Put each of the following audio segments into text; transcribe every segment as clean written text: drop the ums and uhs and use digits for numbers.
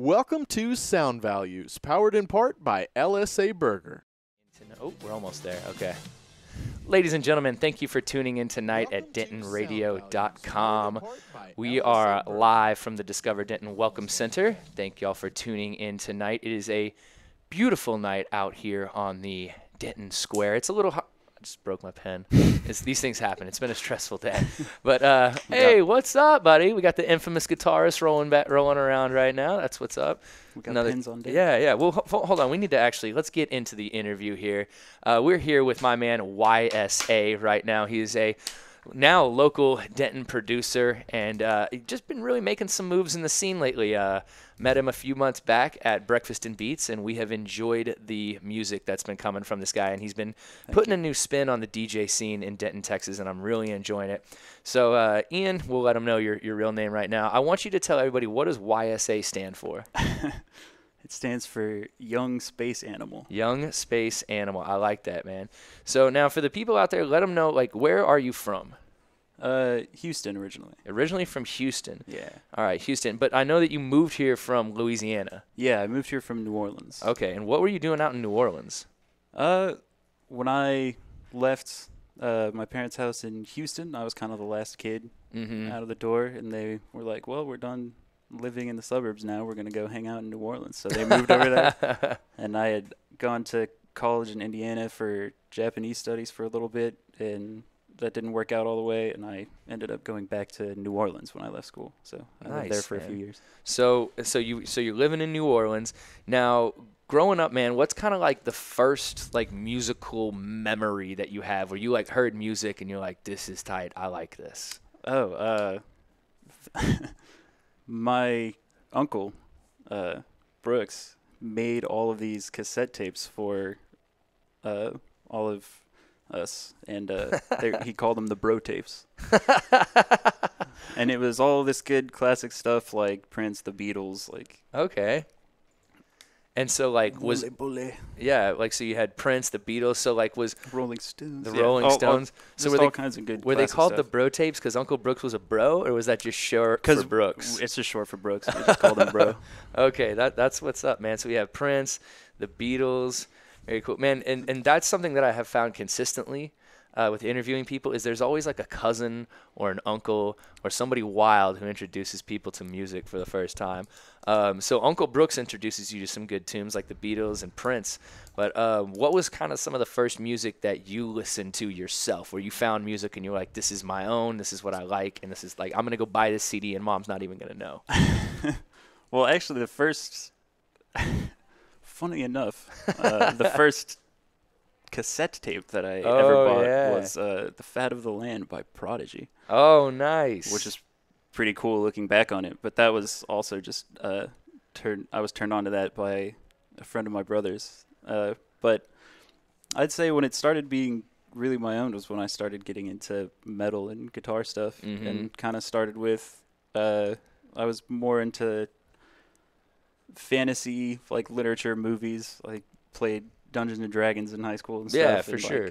Welcome to Sound Values, powered in part by LSA Burger. Oh, we're almost there. Okay. Ladies and gentlemen, thank you for tuning in tonight at DentonRadio.com. We are live from the Discover Denton Welcome Center. Thank y'all for tuning in tonight. It is a beautiful night out here on the Denton Square. It's a little hot. I just broke my pen. These things happen. It's been a stressful day. But, hey, what's up, buddy? We got the infamous guitarist rolling around right now. That's what's up. We got pins on deck. Yeah. Well, hold on. We need to let's get into the interview here. We're here with my man YSA right now. He is a now local Denton producer and just been really making some moves in the scene lately. Met him a few months back at Breakfast and Beats, and we have enjoyed the music that's been coming from this guy. And he's been putting a new spin on the DJ scene in Denton, Texas, and I'm really enjoying it. So, Ian, we'll let him know your real name right now. I want you to tell everybody, what does YSA stand for? It stands for Young Space Animal. Young Space Animal. I like that, man. So now for the people out there, let them know, where are you from? Houston originally. Originally from Houston. Yeah. All right, Houston. But I know that you moved here from Louisiana. Yeah, I moved here from New Orleans. Okay, and what were you doing out in New Orleans? When I left my parents' house in Houston, I was kind of the last kid out of the door, and they were like, well, we're done living in the suburbs now. We're going to go hang out in New Orleans. So they moved over there, and I had gone to college in Indiana for Japanese studies for a little bit, and that didn't work out all the way, and I ended up going back to New Orleans when I left school. So I lived there for a few years. So you're living in New Orleans now. Growing up, man, what's kind of like the first musical memory that you have where you heard music and you're like, this is tight, I like this? My uncle Brooks made all of these cassette tapes for all of us, and he called them the bro tapes. And it was all this good classic stuff like Prince, the Beatles, Okay. And so so you had Prince, the Beatles, so was Rolling Stones. The Rolling Stones. So were all kinds of good. Were they called stuff. the bro tapes because Uncle Brooks was a bro, or was that just short for Brooks? It's just short for Brooks. We just called him bro. Okay, that's what's up, man. So we have Prince, the Beatles. Very cool, man. And that's something that I have found consistently with interviewing people is there's always a cousin or an uncle or somebody wild who introduces people to music for the first time. So Uncle Brooks introduces you to some good tunes like the Beatles and Prince. But what was kind of some of the first music that you listened to yourself, where you found music and you're like, this is my own, this is what I like, and this is I'm going to go buy this CD and Mom's not even going to know? Well, actually, the first, funny enough, the first cassette tape that I ever bought was The Fat of the Land by Prodigy. Oh, nice. Which is pretty cool looking back on it. But that was also just I was turned on to that by a friend of my brother's. But I'd say when it started being really my own was when I started getting into metal and guitar stuff, and kind of started with I was more into fantasy, literature, movies, played Dungeons and Dragons in high school and stuff. Yeah, for sure.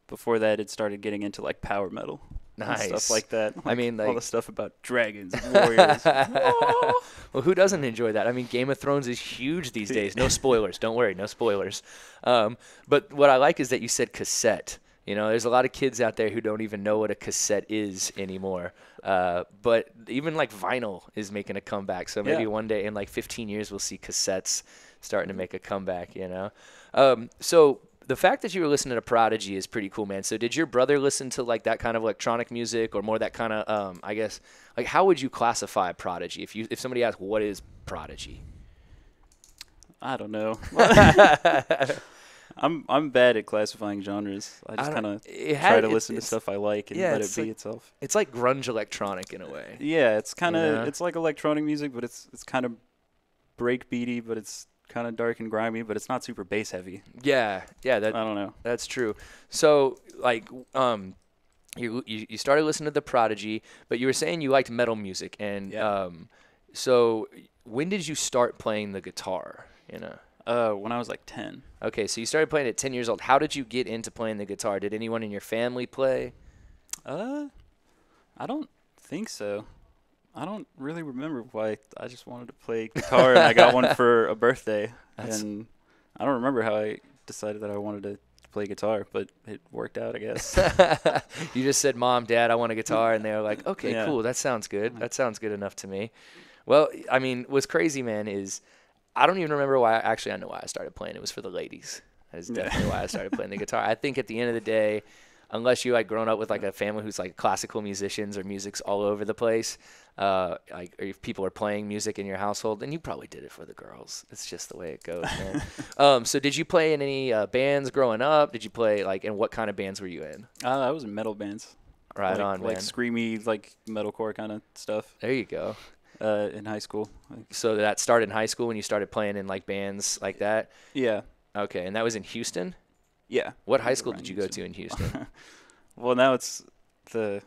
Before that, it started getting into power metal. Nice. And stuff like that. I mean, all the stuff about dragons and warriors. Well, who doesn't enjoy that? I mean, Game of Thrones is huge these days. No spoilers. Don't worry, no spoilers. But what I like is that you said cassette. There's a lot of kids out there who don't even know what a cassette is anymore. But even vinyl is making a comeback. So maybe one day in 15 years we'll see cassettes starting to make a comeback, So the fact that you were listening to Prodigy is pretty cool, man. So did your brother listen to that kind of electronic music, or more that kind of I guess how would you classify Prodigy if somebody asked what is Prodigy? I don't know. I'm bad at classifying genres. I just kind of try to listen to stuff I like and let it be itself. It's like grunge electronic in a way. Yeah, it's kind of it's like electronic music, but it's kind of breakbeaty, but it's kind of dark and grimy, but it's not super bass heavy. Yeah. I don't know. That's true. So you started listening to the Prodigy, but you were saying you liked metal music, and so when did you start playing the guitar? When I was 10. Okay, so you started playing at 10 years old. How did you get into playing the guitar? Did anyone in your family play? I don't think so. I don't really remember why. I just wanted to play guitar, and I got one for a birthday. And I don't remember how I decided that I wanted to play guitar, but it worked out, I guess. You just said, Mom, Dad, I want a guitar, and they were like, okay, Yeah. cool, that sounds good. That sounds good enough to me. Well, I mean, what's crazy, man, is I don't even remember why. Actually, I know why I started playing. It was for the ladies. That is definitely why I started playing the guitar. I think at the end of the day, unless you like grown up with like a family who's like classical musicians or music's all over the place, like or if people are playing music in your household, then you probably did it for the girls. It's just the way it goes, man. So did you play in any bands growing up? Did you play like, and what kind of bands were you in? I was in metal bands. Right like, on, man. Like screamy, like metalcore kind of stuff. There you go. In high school. So that started in high school when you started playing in like bands like that? Yeah. Okay, and that was in Houston? Yeah. What high school did you go to in Houston? Well, now it's the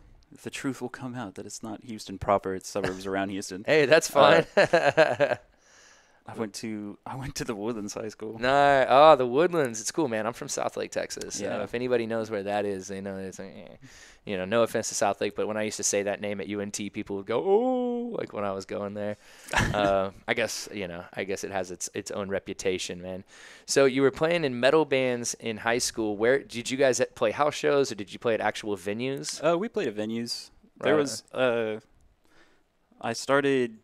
truth will come out that it's not Houston proper. It's suburbs around Houston. Hey, that's fine. I went to the Woodlands High School. No, oh, the Woodlands. It's cool, man. I'm from Southlake, Texas. So Yeah. if anybody knows where that is, they know it's no offense to Southlake, but when I used to say that name at UNT, people would go, "Oh," like when I was going there. I guess it has its own reputation, man. So you were playing in metal bands in high school. Where did you guys play house shows, or did you play at actual venues? We played at venues. Right. There was I started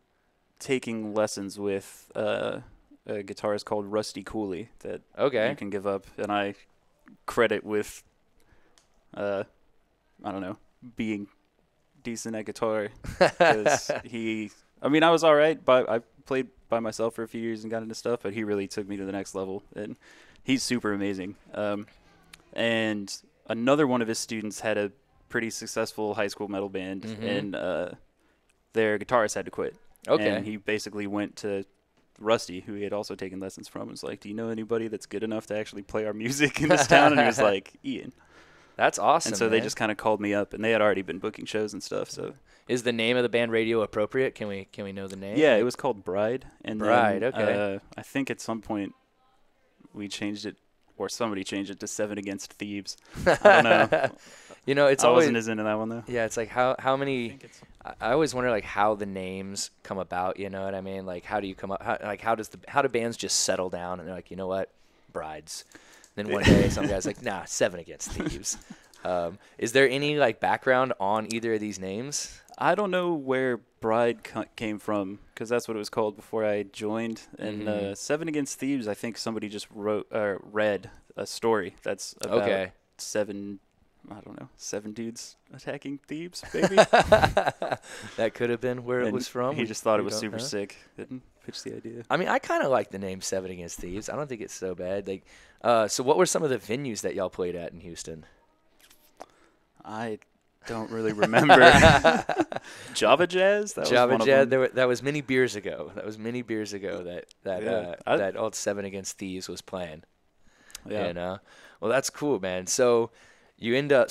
taking lessons with a guitarist called Rusty Cooley that Okay. you can give up, and I credit with I don't know, being decent at guitar. 'Cause I was all right, but I played by myself for a few years and got into stuff, but he really took me to the next level, and he's super amazing. And another one of his students had a pretty successful high school metal band, and their guitarist had to quit. Okay. And he basically went to Rusty, who he had also taken lessons from, and was like, "Do you know anybody that's good enough to actually play our music in this town?" And he was like, "Ian." That's awesome. And so man. they just kind of called me up, and they had already been booking shows and stuff. So Is the name of the band Radio appropriate? Can we know the name? yeah, it was called Bride. And Bride, then, okay. I think at some point we changed it, or somebody changed it to Seven Against Thebes. I don't know. It's I always wasn't as into that one though. yeah. It's like how many. I always wonder like how the names come about. You know what I mean? Like how do you come up? How do bands just settle down and they're like, you know what, Brides. Then one day some guy's like, nah, Seven Against Thieves. Is there any like background on either of these names? I don't know where Bride came from, because that's what it was called before I joined. And Seven Against Thebes, I think somebody just read a story that's about seven dudes attacking Thebes, maybe. That could have been where it was from. He just thought it was don't super know. sick. Didn't pitch the idea. I mean, I kind of like the name Seven Against Thieves. I don't think it's so bad. Like, so what were some of the venues that y'all played at in Houston? I don't really remember. Java Jazz? That Java was one Jazz. of them. That was many beers ago. That old Seven Against Thieves was playing. Yeah. Well, that's cool, man. So you end up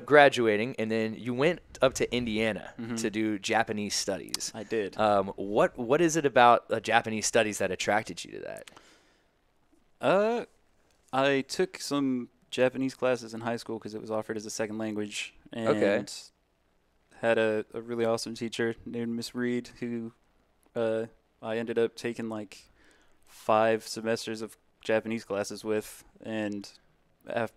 graduating, and then you went up to Indiana to do Japanese studies. I did. What is it about Japanese studies that attracted you to that? I took some Japanese classes in high school because it was offered as a second language, and had a really awesome teacher named Miss Reed who I ended up taking like 5 semesters of Japanese classes with, and at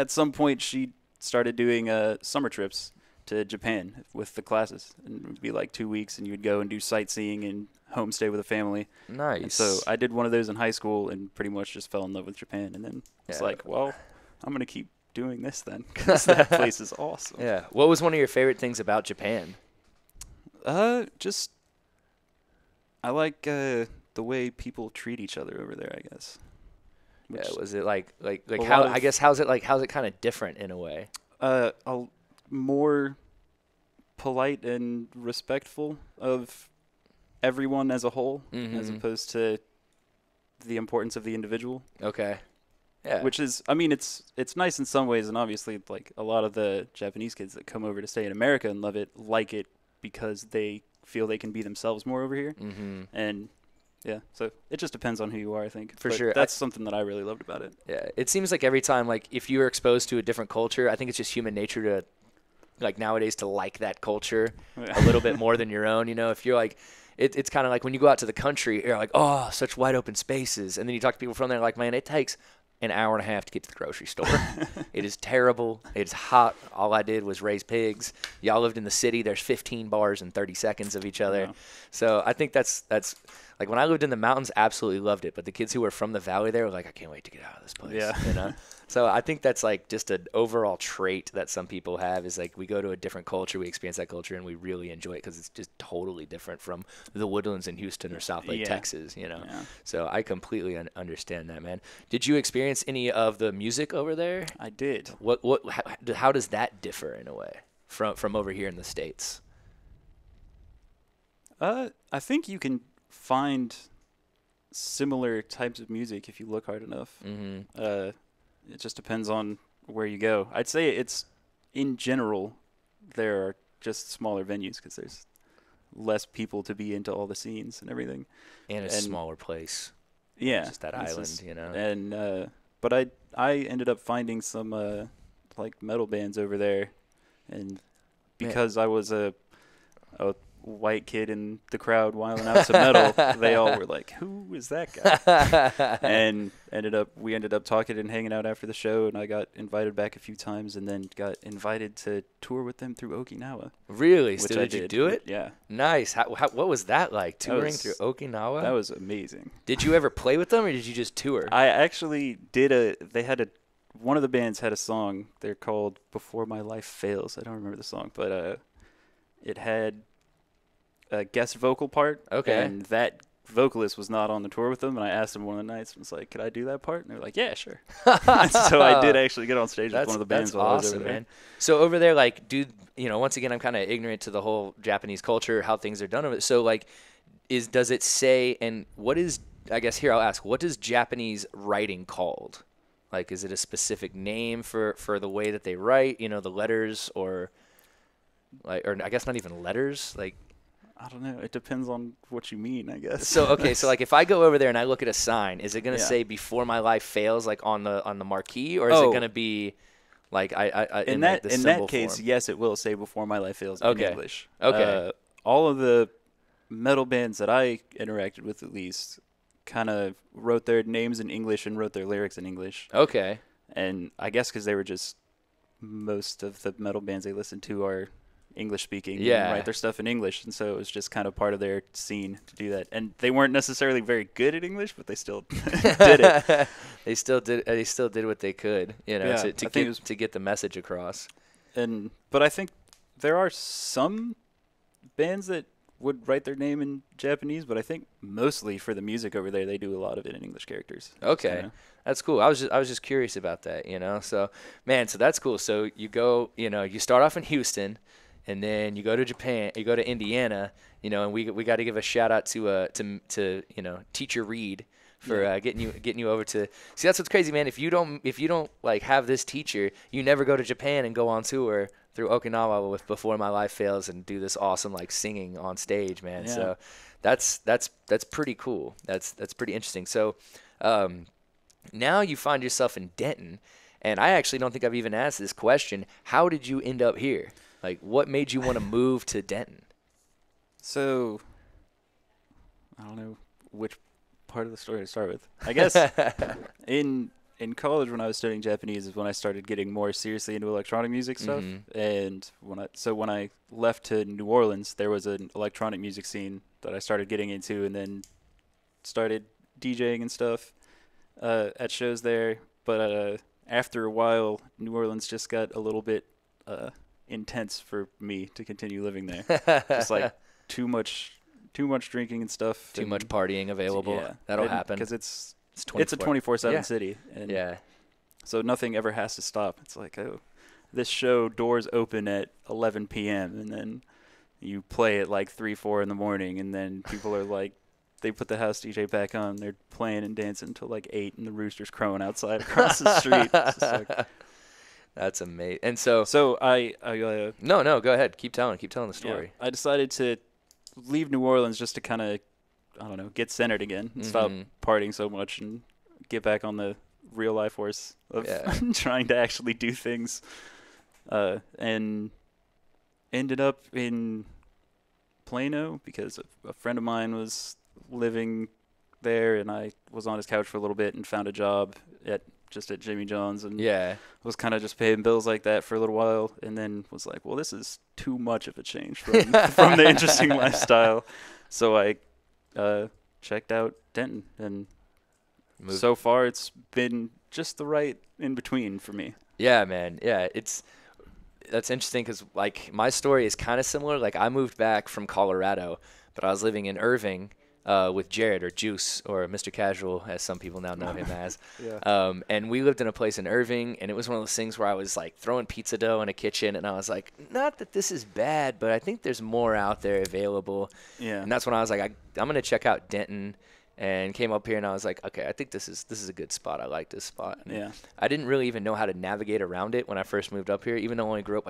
some point she started doing summer trips to Japan with the classes, and it would be like 2 weeks, and you would go and do sightseeing and homestay with a family. Nice. And so I did one of those in high school and pretty much just fell in love with Japan, and then it's like, well, I'm going to keep doing this then, because that place is awesome. Yeah. What was one of your favorite things about Japan? Just I like the way people treat each other over there, I guess. Yeah, was it like a how lot of- I guess how's it kind of different in a way? A more polite and respectful of everyone as a whole, as opposed to the importance of the individual. Okay. Yeah. Which is, I mean, it's nice in some ways, and obviously, like a lot of the Japanese kids that come over to stay in America and love it, like it because they feel they can be themselves more over here. And yeah, so it just depends on who you are, I think. For But sure. that's something that I really loved about it. Yeah, it seems like every time, like if you're exposed to a different culture, I think it's just human nature to like nowadays to like that culture a little bit more than your own. You know, if you're like, it's kind of like when you go out to the country, you're like, oh, such wide open spaces. And then you talk to people from there, like, man, it takes an hour and a half to get to the grocery store. It is terrible. It's hot. All I did was raise pigs. Y'all lived in the city. There's 15 bars in 30 seconds of each other. Yeah. So I think that's like when I lived in the mountains, absolutely loved it. But the kids who were from the valley there were like, I can't wait to get out of this place. Yeah. You know? So I think that's like just an overall trait that some people have is like we go to a different culture, we experience that culture, and we really enjoy it because it's just totally different from the woodlands in Houston or South Lake, Texas, you know. Yeah. So I completely understand that, man. Did you experience any of the music over there? I did. How does that differ in a way from over here in the States? I think you can find similar types of music if you look hard enough. Mm-hmm. It just depends on where you go. I'd say it's, in general, there are just smaller venues because there's less people to be into all the scenes and everything. And a smaller place. Yeah. Just that island, you know. And but I ended up finding some like metal bands over there, and because I was a white kid in the crowd whiling out some metal, they all were like, who is that guy? And we ended up talking and hanging out after the show, and I got invited back a few times and then got invited to tour with them through Okinawa. Really? So did you do it? Yeah. Nice. What was that like, touring through Okinawa? That was amazing. Did you ever play with them, or did you just tour? I actually did one of the bands had a song. They're called Before My Life Fails. I don't remember the song, but it had a guest vocal part. Okay. And that vocalist was not on the tour with them, and I asked them one of the nights and was like, could I do that part? And they were like, yeah, sure. So I did actually get on stage with one of the bands while I was over there. Man. So over there, like, once again, I'm kind of ignorant to the whole Japanese culture, how things are done over there. So, like, does it say, and what is, I guess here I'll ask, what is Japanese writing called? Like, is it a specific name for the way that they write, the letters, or I guess not even letters, like, I don't know. It depends on what you mean, I guess. So, okay, so like if I go over there and I look at a sign, is it going to say "Before My Life Fails" like on the marquee, or is it going to be like in that case, form? Yes, it will say "Before My Life Fails" in English. Okay. All of the metal bands that I interacted with, at least, kind of wrote their names in English and wrote their lyrics in English. Okay. And I guess because they were just most of the metal bands they listened to are English speaking, and write their stuff in English, and so it was just kind of part of their scene to do that. And they weren't necessarily very good at English, but they still did it. They still did what they could, to get the message across. But I think there are some bands that would write their name in Japanese, but I think mostly for the music over there, they do a lot of it in English characters. Okay. That's cool. I was just curious about that, So, man, so that's cool. So you go, you start off in Houston, and then you go to Japan, you go to Indiana, and we got to give a shout out to Teacher Reed for getting you over to. See, that's what's crazy, man. If you don't like have this teacher, you never go to Japan and go on tour through Okinawa with Before My Life Fails and do this awesome like singing on stage, man. Yeah. So that's pretty cool. That's pretty interesting. So now you find yourself in Denton, and I actually don't think I've even asked this question. How did you end up here? Like, what made you want to move to Denton? So, I don't know which part of the story to start with. I guess in college when I was studying Japanese is when I started getting more seriously into electronic music stuff. Mm-hmm. And when I left to New Orleans, there was an electronic music scene that I started getting into, and then started DJing and stuff at shows there. But after a while, New Orleans just got a little bit intense for me to continue living there. Just like too much drinking and stuff. Too much partying available. Yeah. That'll happen. Because it's a 24/7 city. And yeah. So nothing ever has to stop. It's like, oh, this show, doors open at 11 p.m. and then you play at like 3, 4 in the morning, and then people are like, they put the house DJ back on. They're playing and dancing until like 8, and the rooster's crowing outside across the street. It's just like, that's amazing. And so I no, go ahead. Keep telling the story. Yeah, I decided to leave New Orleans just to kind of, I don't know, get centered again and stop partying so much and get back on the real life horse of trying to actually do things. And ended up in Plano because a friend of mine was living there, and I was on his couch for a little bit and found a job at Jimmy John's, and Yeah. was kind of just paying bills like that for a little while, and then was like, well, this is too much of a change from from the interesting lifestyle. So I checked out Denton, and so far it's been just the right in between for me. Yeah, man. Yeah, that's interesting because like my story is kind of similar. Like I moved back from Colorado, but I was living in Irving with Jared, or Juice, or Mr. Casual, as some people now know him as. Yeah. And we lived in a place in Irving, and it was one of those things where I was like throwing pizza dough in a kitchen, and I was like, not that this is bad, but I think there's more out there available. Yeah. And that's when I was like, I'm gonna check out Denton. And came up here, and I was like, okay, I think this is a good spot. I like this spot. And Yeah. I didn't really even know how to navigate around it when I first moved up here, even though I only grew up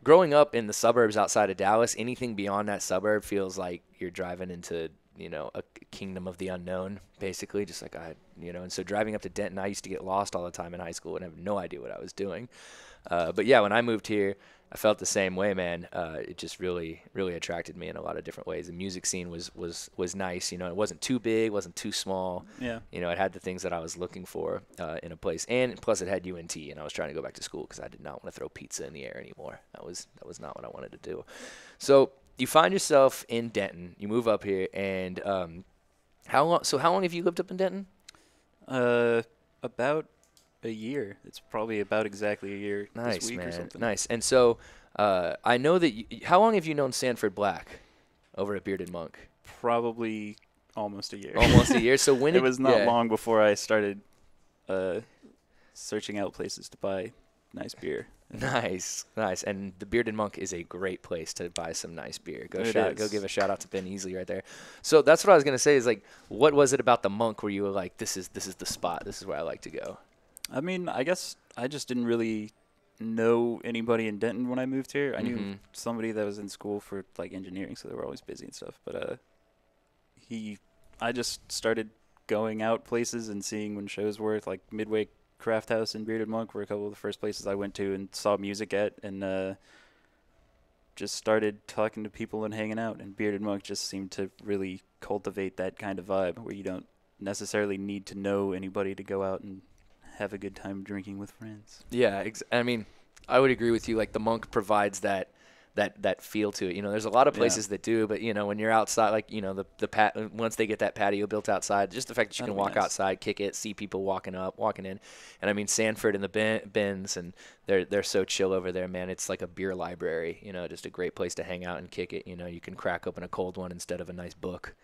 growing up in the suburbs outside of Dallas. Anything beyond that suburb feels like you're driving into, a kingdom of the unknown, basically, just like and so driving up to Denton, I used to get lost all the time in high school and have no idea what I was doing. But yeah, when I moved here, I felt the same way, man. It just really, really attracted me in a lot of different ways. The music scene was nice. It wasn't too big, wasn't too small. Yeah. It had the things that I was looking for in a place, and plus it had UNT, and I was trying to go back to school because I did not want to throw pizza in the air anymore. That was not what I wanted to do. So you find yourself in Denton. You move up here, and how long have you lived up in Denton? About a year. It's probably about exactly a year. Nice, this week man. or something. Nice. And so I know that how long have you known Sanford Black over at Bearded Monk? Probably almost a year. Almost a year. So when it was not long before I started searching out places to buy nice beer. Nice. And the Bearded Monk is a great place to buy some nice beer. Go give a shout out to Ben Easley right there. So that's what I was gonna say is like, what was it about the Monk where you were like, this is the spot. This is where I like to go. I mean, I guess I just didn't really know anybody in Denton when I moved here. I knew somebody that was in school for like engineering, so they were always busy and stuff. But I just started going out places and seeing when shows were. Like Midway Craft House and Bearded Monk were a couple of the first places I went to and saw music at, and just started talking to people and hanging out. And Bearded Monk just seemed to really cultivate that kind of vibe where you don't necessarily need to know anybody to go out and have a good time drinking with friends. Yeah, I mean, I would agree with you. Like the Monk provides that feel to it. There's a lot of places that do, but when you're outside, like once they get that patio built outside, just the fact that you can walk outside, kick it, see people walking in, and I mean Sanford and the Bends, and they're so chill over there, man. It's like a beer library. Just a great place to hang out and kick it. You can crack open a cold one instead of a nice book.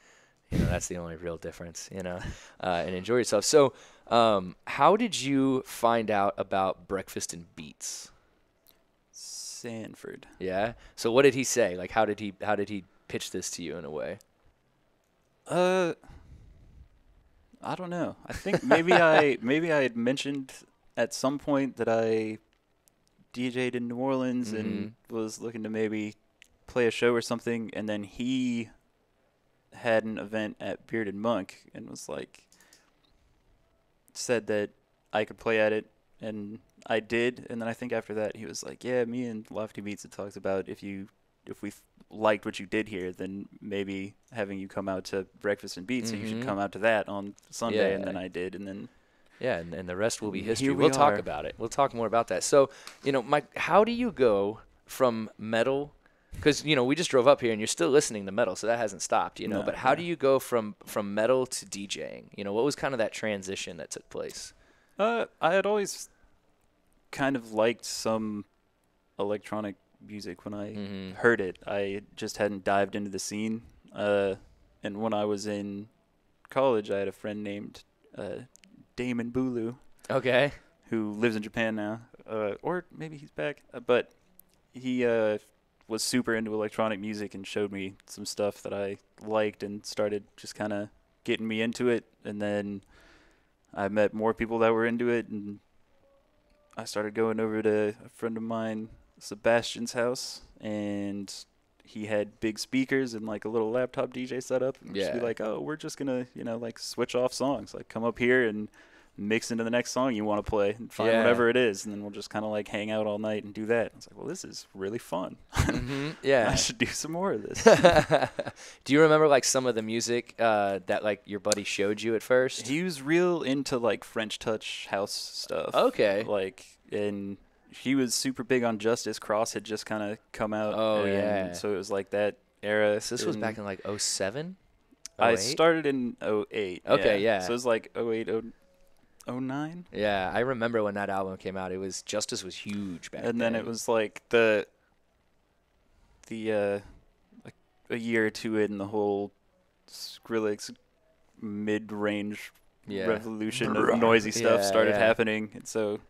That's the only real difference, and enjoy yourself. So, how did you find out about Breakfast and Beats? Sanford. Yeah. So what did he say? Like, how did he pitch this to you in a way? I don't know. I think maybe I had mentioned at some point that I DJ'd in New Orleans and was looking to maybe play a show or something, and then he had an event at Bearded Monk and was like, said that I could play at it, and I did. And then I think after that he was like, yeah, me and Lofty Beats had talked about if we liked what you did here, then maybe having you come out to Breakfast and Beats, so you should come out to that on Sunday. And then I did, and then and the rest will be history. We'll talk about it. We'll talk more about that. So Mike, how do you go from metal? Because we just drove up here, and you're still listening to metal, so that hasn't stopped. No, but how do you go from metal to DJing? What was kind of that transition that took place? I had always kind of liked some electronic music when I heard it. I just hadn't dived into the scene. And when I was in college, I had a friend named Damon Bulu. Okay. Who lives in Japan now, or maybe he's back. But he was super into electronic music and showed me some stuff that I liked and started just kind of getting me into it. And then I met more people that were into it, and I started going over to a friend of mine, Sebastian's house, and he had big speakers and like a little laptop DJ setup. And just be like, oh, we're just gonna, like switch off songs. Like come up here and mix into the next song you want to play and find whatever it is, and then we'll just kind of like hang out all night and do that. I was like, well, this is really fun. Yeah. I should do some more of this. Do you remember like some of the music that like your buddy showed you at first? He was real into like French touch house stuff. Okay. Like, and he was super big on Justice. Cross had just kind of come out. Oh, yeah. So it was like that era. So this was back in like 07? I started in 08. Okay, yeah. So it was like 08, 09. Yeah, I remember when that album came out. It was Justice was huge back then. And then it was like the like a year or two in, the whole Skrillex mid-range revolution of noisy stuff started happening, and so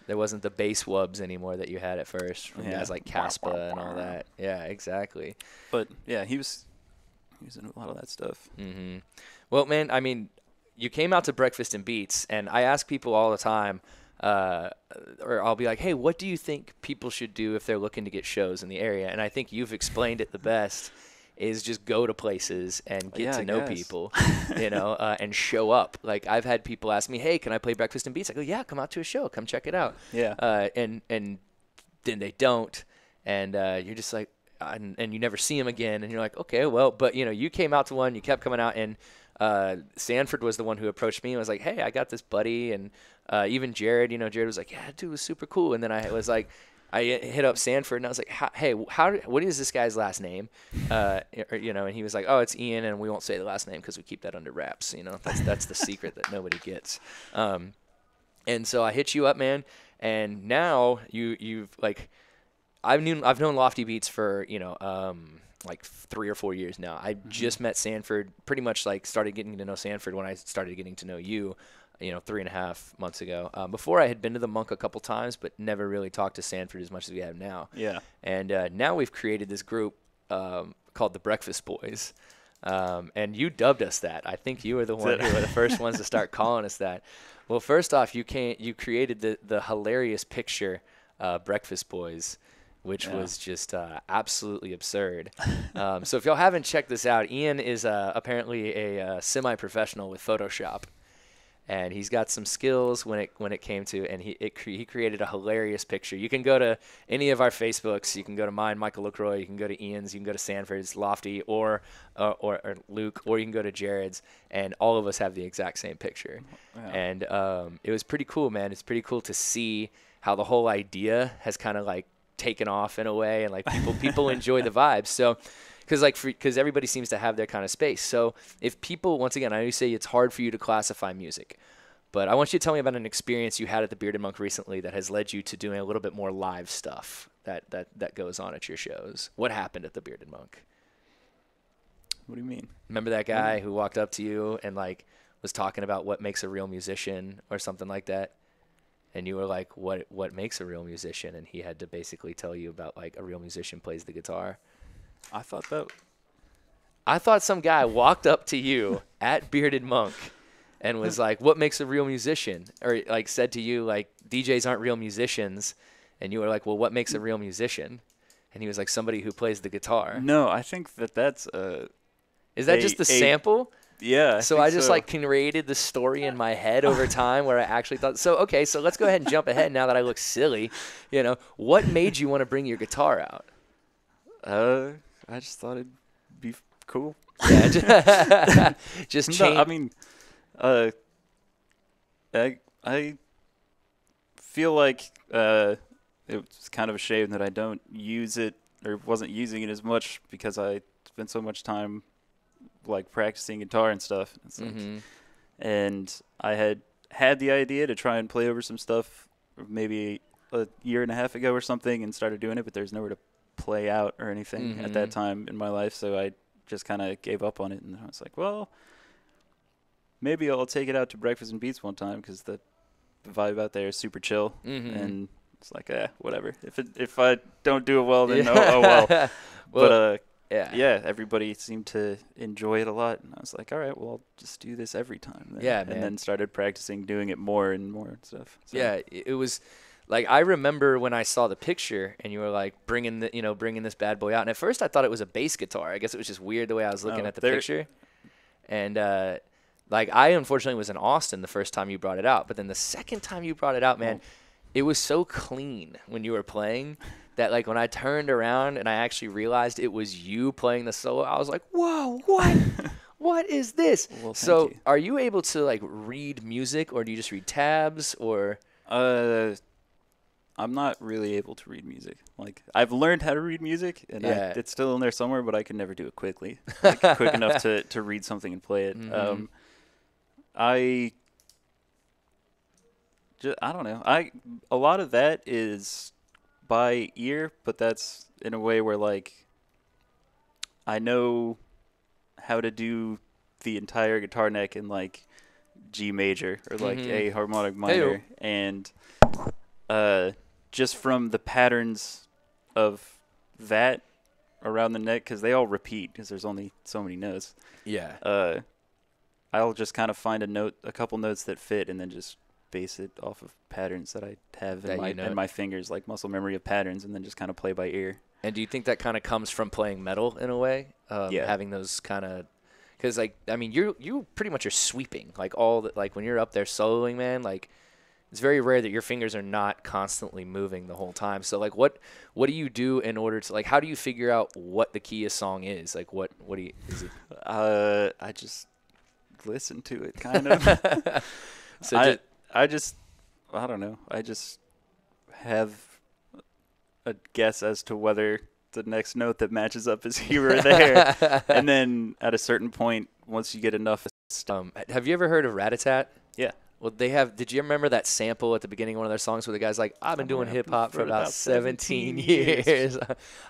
there wasn't the bass wubs anymore that you had at first from guys like Caspa and all that. Yeah, exactly. But yeah, he was into a lot of that stuff. Well, man, I mean, you came out to Breakfast and Beats, and I ask people all the time, or I'll be like, hey, what do you think people should do if they're looking to get shows in the area? And I think you've explained it the best, is just go to places and get to know people, and show up. Like, I've had people ask me, hey, can I play Breakfast and Beats? I go, yeah, come out to a show. Come check it out. Yeah. And then they don't, and you're just like, and you never see them again, and you're like, okay, well, but, you came out to one, you kept coming out, and Sanford was the one who approached me and was like, hey, I got this buddy, and even Jared, Jared was like, yeah, dude was super cool, and then I was like, I hit up Sanford, and I was like, hey, what is this guy's last name? And he was like, oh, it's Ian, and we won't say the last name because we keep that under wraps, that's the secret that nobody gets. And so I hit you up, man, and now you've like, I've known Lofty Beats for, like 3 or 4 years now. I just met Sanford, pretty much like started getting to know Sanford when I started getting to know you, 3.5 months ago. Before I had been to the Monk a couple times, but never really talked to Sanford as much as we have now. Yeah. And now we've created this group called the Breakfast Boys. And you dubbed us that. I think you were the one who were the first ones to start calling us that. Well, first off, you created the hilarious picture, Breakfast Boys, which was just absolutely absurd. So if y'all haven't checked this out, Ian is apparently a semi-professional with Photoshop, and he's got some skills when it came to, and he created a hilarious picture. You can go to any of our Facebooks. You can go to mine, Michael LaCroix. You can go to Ian's. You can go to Sanford's, Lofty, or Luke, or you can go to Jared's, and all of us have the exact same picture. Yeah. And it was pretty cool, man. It's pretty cool to see how the whole idea has kind of like taken off in a way, and like people enjoy the vibes. So because everybody seems to have their kind of space. So if people, once again, I know you say it's hard for you to classify music, but I want you to tell me about an experience you had at the Bearded Monk recently that has led you to doing a little bit more live stuff that goes on at your shows. What happened at the Bearded Monk? What do you mean? Remember that guy who walked up to you and like was talking about what makes a real musician or something like that? And you were like, what makes a real musician? And he had to basically tell you about like a real musician plays the guitar. I thought some guy walked up to you at Bearded Monk and was like, what makes a real musician? Or like said to you, like, DJs aren't real musicians. And you were like, well, what makes a real musician? And he was like, somebody who plays the guitar. No, I think that's Is that just the sample? Yeah. So I just like created the story in my head over time where I actually thought, so let's go ahead and jump ahead now that I look silly. What made you want to bring your guitar out? I just thought it'd be cool. Yeah, just change. No, I mean, I feel like it's kind of a shame that I don't use it or wasn't using it as much because I spent so much time like practicing guitar and stuff. And I had the idea to try and play over some stuff maybe a year and a half ago or something and started doing it, but there's nowhere to play out or anything at that time in my life, so I just kind of gave up on it. And I was like, well, maybe I'll take it out to Breakfast and Beats one time because the vibe out there is super chill. And it's like, whatever. If I don't do it well, then oh well. But everybody seemed to enjoy it a lot, and I was like, all right, well, I'll just do this every time then. Yeah, man. And then started practicing doing it more and more and stuff. So. Yeah, it was like, I remember when I saw the picture and you were like bringing this bad boy out, and at first I thought it was a bass guitar. I guess it was just weird the way I was looking at the picture, and Like, I unfortunately was in Austin the first time you brought it out, but then the second time you brought it out, man, it was so clean when you were playing that, like, when I turned around and I actually realized it was you playing the solo, I was like, whoa, what? What is this? Well, So thank you. are you able to, like, read music, or do you just read tabs, or? I'm not really able to read music. Like, I've learned how to read music, and Yeah. it's still in there somewhere, but I can never do it quickly, like quick enough to read something and play it. I don't know. A lot of that is by ear, but that's in a way where, like, I know how to do the entire guitar neck in, like, G major or like A harmonic minor, and just from the patterns of that around the neck, because they all repeat because there's only so many notes. Yeah. I'll just kind of find a couple notes that fit, and then just base it off of patterns that I have in my fingers, like muscle memory of patterns, and then just kind of play by ear. And do you think that kind of comes from playing metal in a way? Yeah. Having those kind of, because, like, I mean, you pretty much are sweeping, like, all the, like, when you're up there soloing, man, like, it's very rare that your fingers are not constantly moving the whole time. So, like, what do you do in order to, like, how do you figure out what the key of song is? Like, what do you, is it? I just listen to it, kind of. So I don't know. I just have a guess as to whether the next note that matches up is here or there. And then at a certain point, once you get enough. Have you ever heard of Rat-a-tat? Yeah. Well, did you remember that sample at the beginning of one of their songs where the guy's like, I've been doing hip-hop for about 17 years.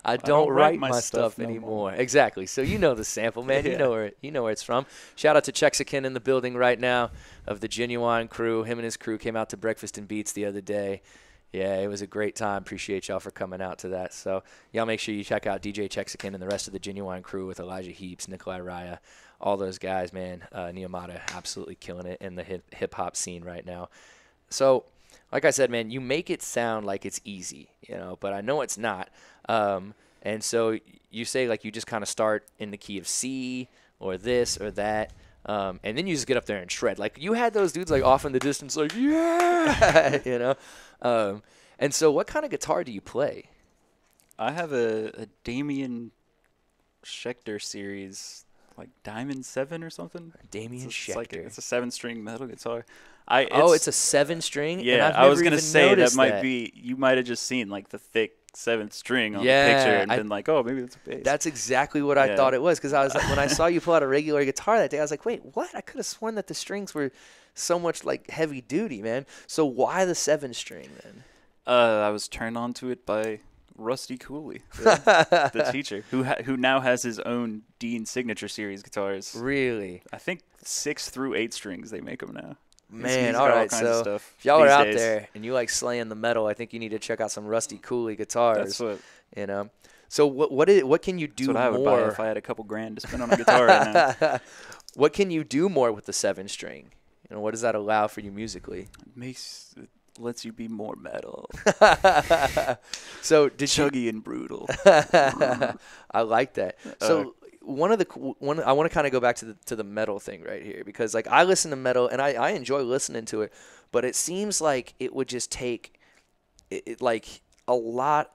I don't write my stuff anymore. Exactly. So you know the sample, man. Yeah. You know where it's from. Shout out to Chexican in the building right now of the Genuine crew. Him and his crew came out to Breakfast and Beats the other day. Yeah, it was a great time. Appreciate y'all for coming out to that. So y'all make sure you check out DJ Chexican and the rest of the Genuine crew with Elijah Heaps, Nikolai Raya, all those guys, man. Nehemiah absolutely killing it in the hip-hop scene right now. So, like I said, man, you make it sound like it's easy, but I know it's not. And so you say, like, you just kind of start in the key of C or this or that, and then you just get up there and shred. Like, you had those dudes, like, off in the distance, like, yeah, and so what kind of guitar do you play? I have a Damien Schechter series, like Diamond 7 or something. Damien Schechter. It's a 7-string metal guitar. It's a 7-string? Yeah, I was going to say that might be, you might have just seen, like, the thick 7th string on the picture and been like, oh, maybe it's a bass. That's exactly what I thought it was, because I was like, when I saw you pull out a regular guitar that day, I was like, wait, what? I could have sworn that the strings were so much, like, heavy duty, man. So why the 7-string then? I was turned on to it by Rusty Cooley, the teacher, who now has his own Dean Signature Series guitars. Really? I think 6 through 8 strings they make them now. Man, all right. So if y'all are out there and you like slaying the metal, I think you need to check out some Rusty Cooley guitars. That's what. So what can you do that's what I would more? buy if I had a couple grand to spend on a guitar right now. What can you do more with the 7-string? What does that allow for you musically? It lets you be more metal. So chuggy and brutal. I like that. So I want to kind of go back to the metal thing right here, because, like, I listen to metal and I enjoy listening to it, but it seems like it would just take like a lot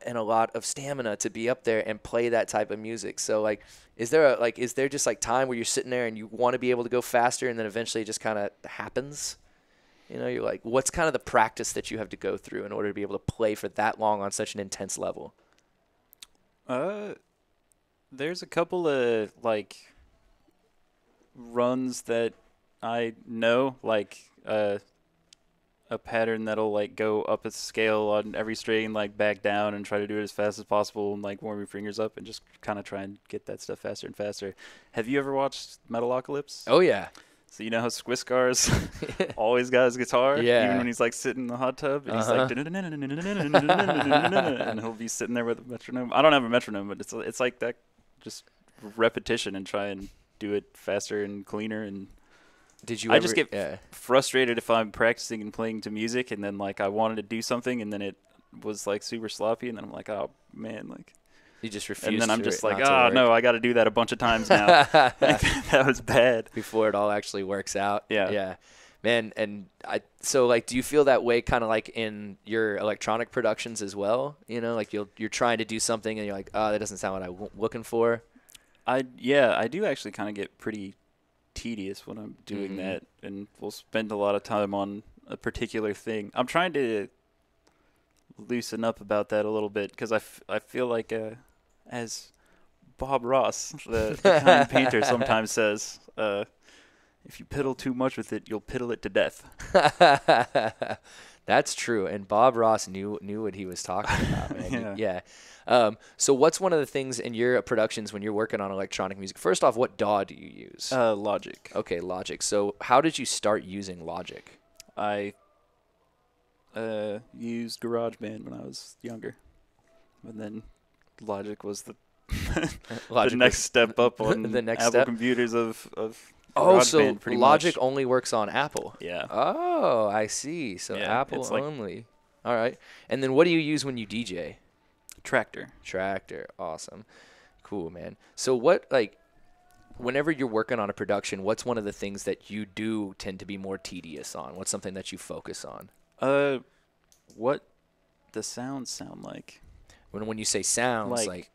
of stamina to be up there and play that type of music. So, like, is there just, like, time where you're sitting there and you want to be able to go faster and then eventually it just kind of happens? You're like, what's kind of the practice that you have to go through in order to be able to play for that long on such an intense level? There's a couple of, like, runs that I know, like, a pattern that'll, like, go up a scale on every string, like, back down and try to do it as fast as possible and, like, warm your fingers up and just kind of try and get that stuff faster and faster. Have you ever watched Metalocalypse? Oh, yeah. So you know how Squiscar's always got his guitar? Yeah. Even when he's, like, sitting in the hot tub and he's like, and he'll be sitting there with a metronome. I don't have a metronome, but it's like that, just repetition and try and do it faster and cleaner. And I just get frustrated if I'm practicing and playing to music and then, like, I wanted to do something and then it was, like, super sloppy and then I'm like, oh man, like, You just refuse. And then I'm for just it like, not to oh, work. no, I got to do that a bunch of times now. That was bad. Before it all actually works out. Yeah. Yeah. Man, and so like, do you feel that way kind of like in your electronic productions as well? You know, like you're trying to do something and you're like, oh, that doesn't sound what I'm looking for. I do actually kind of get pretty tedious when I'm doing that, and we'll spend a lot of time on a particular thing. I'm trying to loosen up about that a little bit because I feel like as Bob Ross, the kind painter, sometimes says, if you piddle too much with it, you'll piddle it to death. That's true, and Bob Ross knew what he was talking about, man. Yeah. So what's one of the things in your productions when you're working on electronic music? First off, what DAW do you use? Logic. Okay, Logic. So how did you start using Logic? I used GarageBand when I was younger, and then Logic was the the next step up on the next Apple step? computers of Oh, so GarageBand pretty Logic much. only works on Apple. Yeah. Oh, I see. So Yeah, Apple it's like- only. All right. And then what do you use when you DJ? Tractor. Tractor. Awesome. Cool, man. So what, like, whenever you're working on a production, what's one of the things that you do tend to be more tedious on? What's something that you focus on? What the sounds sound like. When you say sounds, like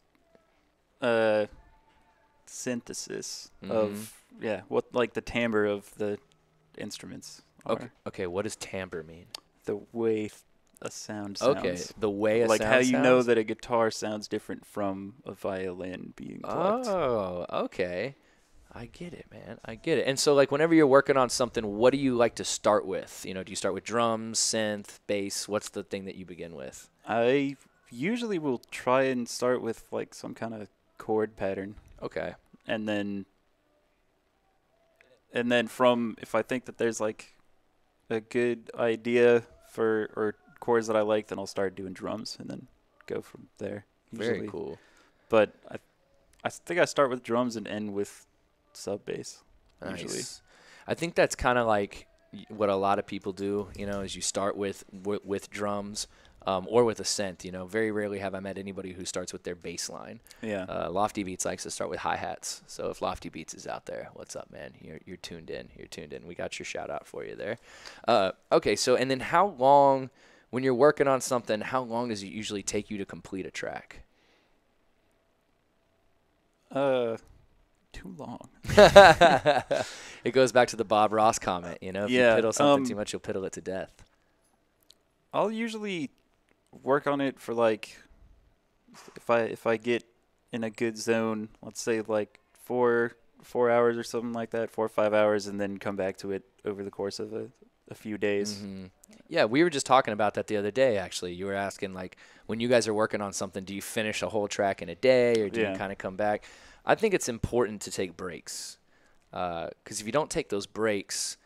Synthesis Mhm. of what like the timbre of the instruments are. okay, what does timbre mean? The way a sound sounds. Okay, the way a like sound how you know sounds? that a guitar sounds different from a violin being plucked. Oh, okay. I get it, man. I get it. And so, like, whenever you're working on something, what do you like to start with? You know, do you start with drums, synth, bass? What's the thing that you begin with? I usually will try and start with like some kind of chord pattern, Okay. and then from if I think that there's like a good idea for or chords that I like, then I'll start doing drums and then go from there. Very usually. cool. But I think I start with drums and end with sub bass. Nice. Usually. I think that's kind of like what a lot of people do, you know, is you start with drums or with a synth, you know. Very rarely have I met anybody who starts with their bass line. Yeah. Lofty Beats likes to start with hi-hats. So if Lofty Beats is out there, what's up, man? You're tuned in. You're tuned in. We got your shout out for you there. Okay, so and then how long, when you're working on something, how long does it usually take you to complete a track? Too long. It goes back to the Bob Ross comment, you know, if you piddle something too much, you'll piddle it to death. I'll usually work on it for like if I get in a good zone, let's say like 4 hours or something like that, 4 or 5 hours, and then come back to it over the course of a few days. Mm-hmm. Yeah, we were just talking about that the other day, actually. You were asking, like, when you guys are working on something, do you finish a whole track in a day, or do you kind of come back? I think it's important to take breaks, because if you don't take those breaks,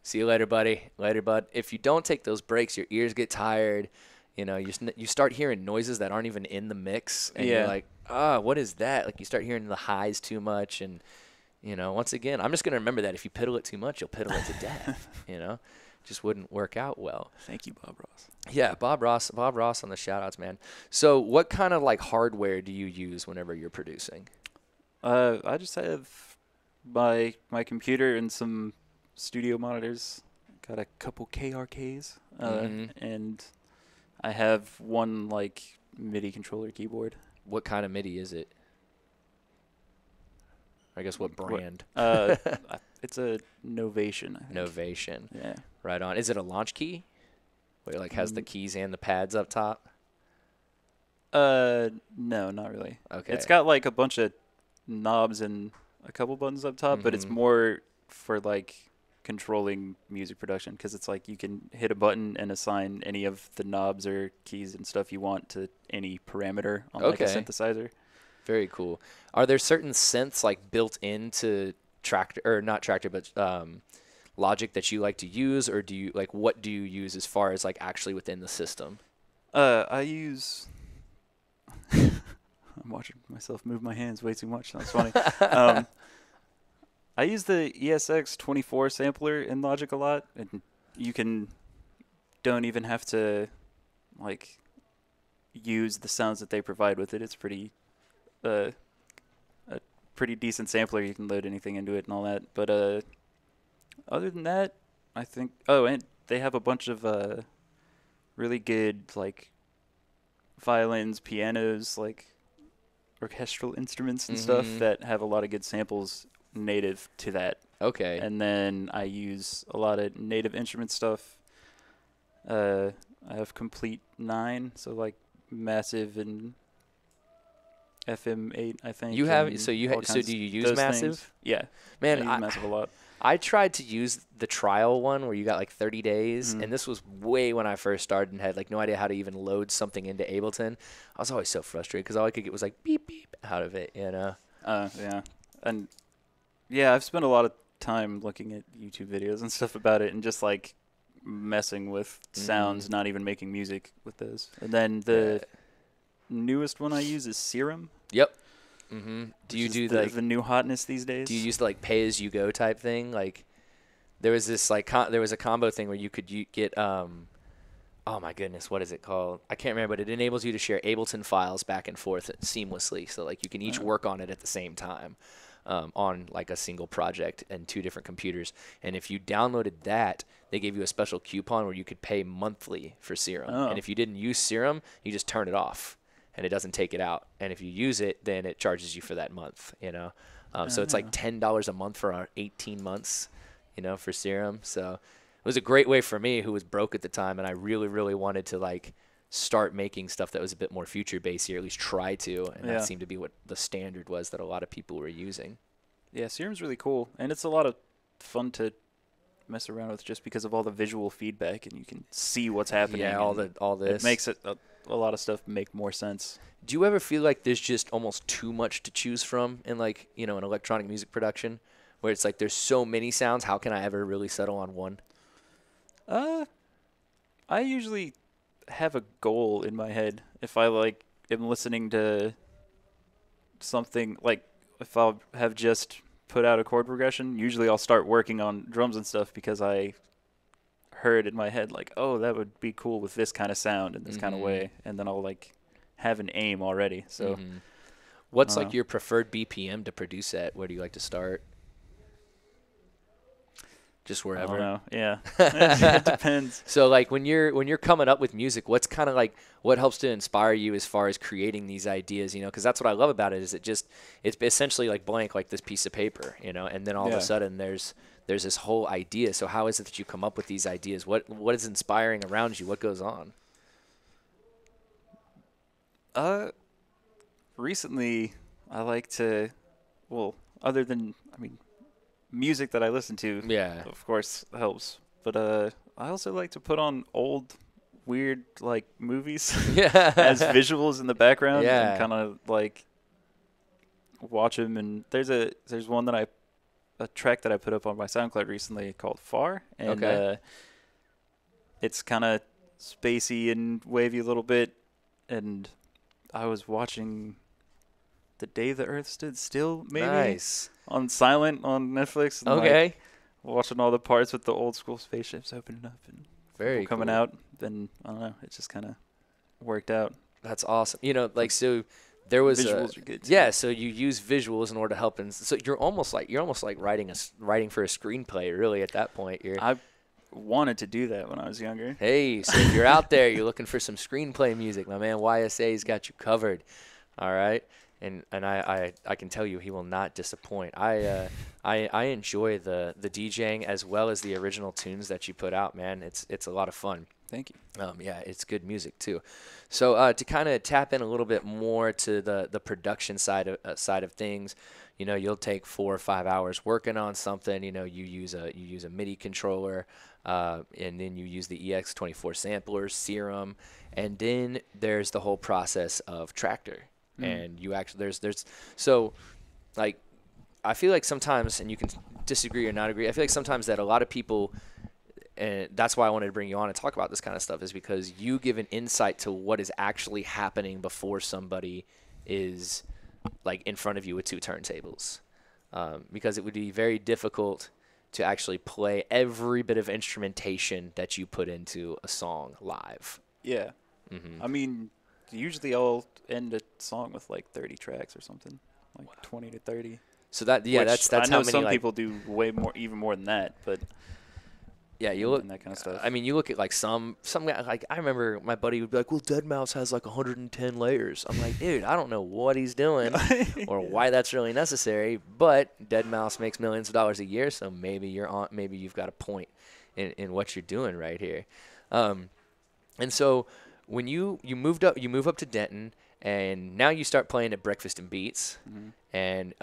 see you later, buddy. Later, bud. If you don't take those breaks, your ears get tired. You know, you start hearing noises that aren't even in the mix, and you're like, what is that? Like, you start hearing the highs too much, and, you know, once again, I'm just going to remember that if you piddle it too much, you'll piddle it to death, you know? Just wouldn't work out well. Thank you, Bob Ross. Yeah, Bob Ross on the shout-outs, man. So what kind of, like, hardware do you use whenever you're producing? I just have my computer and some studio monitors. Got a couple KRKs, and I have one like MIDI controller keyboard. What kind of MIDI is it? I guess what brand? It's a Novation. I think. Novation. Yeah. Right on. Is it a launch key? Where it like has the keys and the pads up top? No, not really. Okay. It's got like a bunch of knobs and a couple buttons up top, but it's more for like controlling music production, because it's like you can hit a button and assign any of the knobs or keys and stuff you want to any parameter on like a synthesizer. Very cool. Are there certain synths like built into Tractor, or not Tractor, but Logic that you like to use, or do you like, what do you use as far as like actually within the system? I use I'm watching myself move my hands way too much. That's funny. I use the ESX24 sampler in Logic a lot, and you don't even have to like use the sounds that they provide with it. It's pretty a pretty decent sampler. You can load anything into it and all that. But other than that, I think. Oh, and they have a bunch of really good like violins, pianos, like orchestral instruments and stuff that have a lot of good samples native to that. Okay. And then I use a lot of native instrument stuff. I have Complete 9, so like Massive and FM8, I think. You have and so you all so kinds do you of use those Massive? things. Yeah, Man, I use Massive a lot. I tried to use the trial one where you got like 30 days, Mhm. and this was way when I first started and had like no idea how to even load something into Ableton. I was always so frustrated because all I could get was like beep beep out of it, you know. Yeah, and yeah, I've spent a lot of time looking at YouTube videos and stuff about it, and just like messing with sounds, not even making music with those. And then the newest one I use is Serum. Yep. Do you do the new hotness these days? Do you use the like pay as you go type thing? Like there was this like there was a combo thing where you could get oh my goodness, what is it called? I can't remember, but it enables you to share Ableton files back and forth seamlessly, so like you can each work on it at the same time on like a single project and 2 different computers. And if you downloaded that, they gave you a special coupon where you could pay monthly for Serum. And if you didn't use Serum, you just turn it off and it doesn't take it out. And if you use it, then it charges you for that month, you know. So it's like $10 a month for our 18 months, you know, for Serum. So it was a great way for me, who was broke at the time, and I really, really wanted to like start making stuff that was a bit more future based, or at least try to. And that seemed to be what the standard was that a lot of people were using. Yeah, Serum's really cool, and it's a lot of fun to mess around with just because of all the visual feedback, and you can see what's happening. Yeah, all this. It makes it a lot of stuff make more sense. Do you ever feel like there's just almost too much to choose from in like, you know, an electronic music production, where it's like there's so many sounds, how can I ever really settle on one? I usually have a goal in my head. If I like am listening to something, like if I'll have just put out a chord progression, usually I'll start working on drums and stuff because I heard in my head like, oh, that would be cool with this kind of sound in this kind of way, and then I'll like have an aim already. So what's like your preferred BPM to produce at? Where do you like to start? Just wherever. I don't know. Yeah, it depends. So like when you're coming up with music, what's kind of like what helps to inspire you as far as creating these ideas? You know, because that's what I love about it, is it's essentially like blank, like this piece of paper, you know, and then all of a sudden there's this whole idea. So how is it that you come up with these ideas? What is inspiring around you? What goes on? Recently I like to, well, other than, I mean, music that I listen to, of course, helps. But I also like to put on old, weird, like, movies as visuals in the background and kind of, like, watch them. And there's one that a track that I put up on my SoundCloud recently called Far. And it's kind of spacey and wavy a little bit. And I was watching The Day the Earth Stood Still, maybe? Nice. On silent on Netflix. And like, watching all the parts with the old school spaceships opening up and very coming cool. out. Then, I don't know, it just kind of worked out. That's awesome. You know, like, so there was visuals are good too. Yeah, so you use visuals in order to help, and so you're almost like writing for a screenplay, really, at that point. I wanted to do that when I was younger. Hey, so if you're out there, you're looking for some screenplay music, my man YSA's got you covered. All right. And I can tell you he will not disappoint. I enjoy the DJing as well as the original tunes that you put out, man. It's a lot of fun. Thank you. Yeah, it's good music too. So to kind of tap in a little bit more to the production side of things, you know, you'll take 4 or 5 hours working on something. You know, you use a MIDI controller, and then you use the EX24 samplers, Serum, and then there's the whole process of Tractor. And you actually there's so like I feel like sometimes, and you can disagree or not agree, I feel like sometimes that a lot of people, and that's why I wanted to bring you on and talk about this kind of stuff, is because you give an insight to what is actually happening before somebody is like in front of you with 2 turntables, because it would be very difficult to actually play every bit of instrumentation that you put into a song live. Yeah. I mean, usually I'll end a song with like 30 tracks or something, like 20 to 30. So that that's I know how many some like, people do way more, even more than that, but yeah, you look and that kind of stuff. I mean, you look at like some guy, like I remember my buddy would be like, "Well, Dead Mouse has like 110 layers." I'm like, "Dude, I don't know what he's doing or why that's really necessary." But Dead Mouse makes millions of dollars a year, so maybe maybe you've got a point in what you're doing right here. And so when you move up to Denton, and now you start playing at Breakfast and Beats, and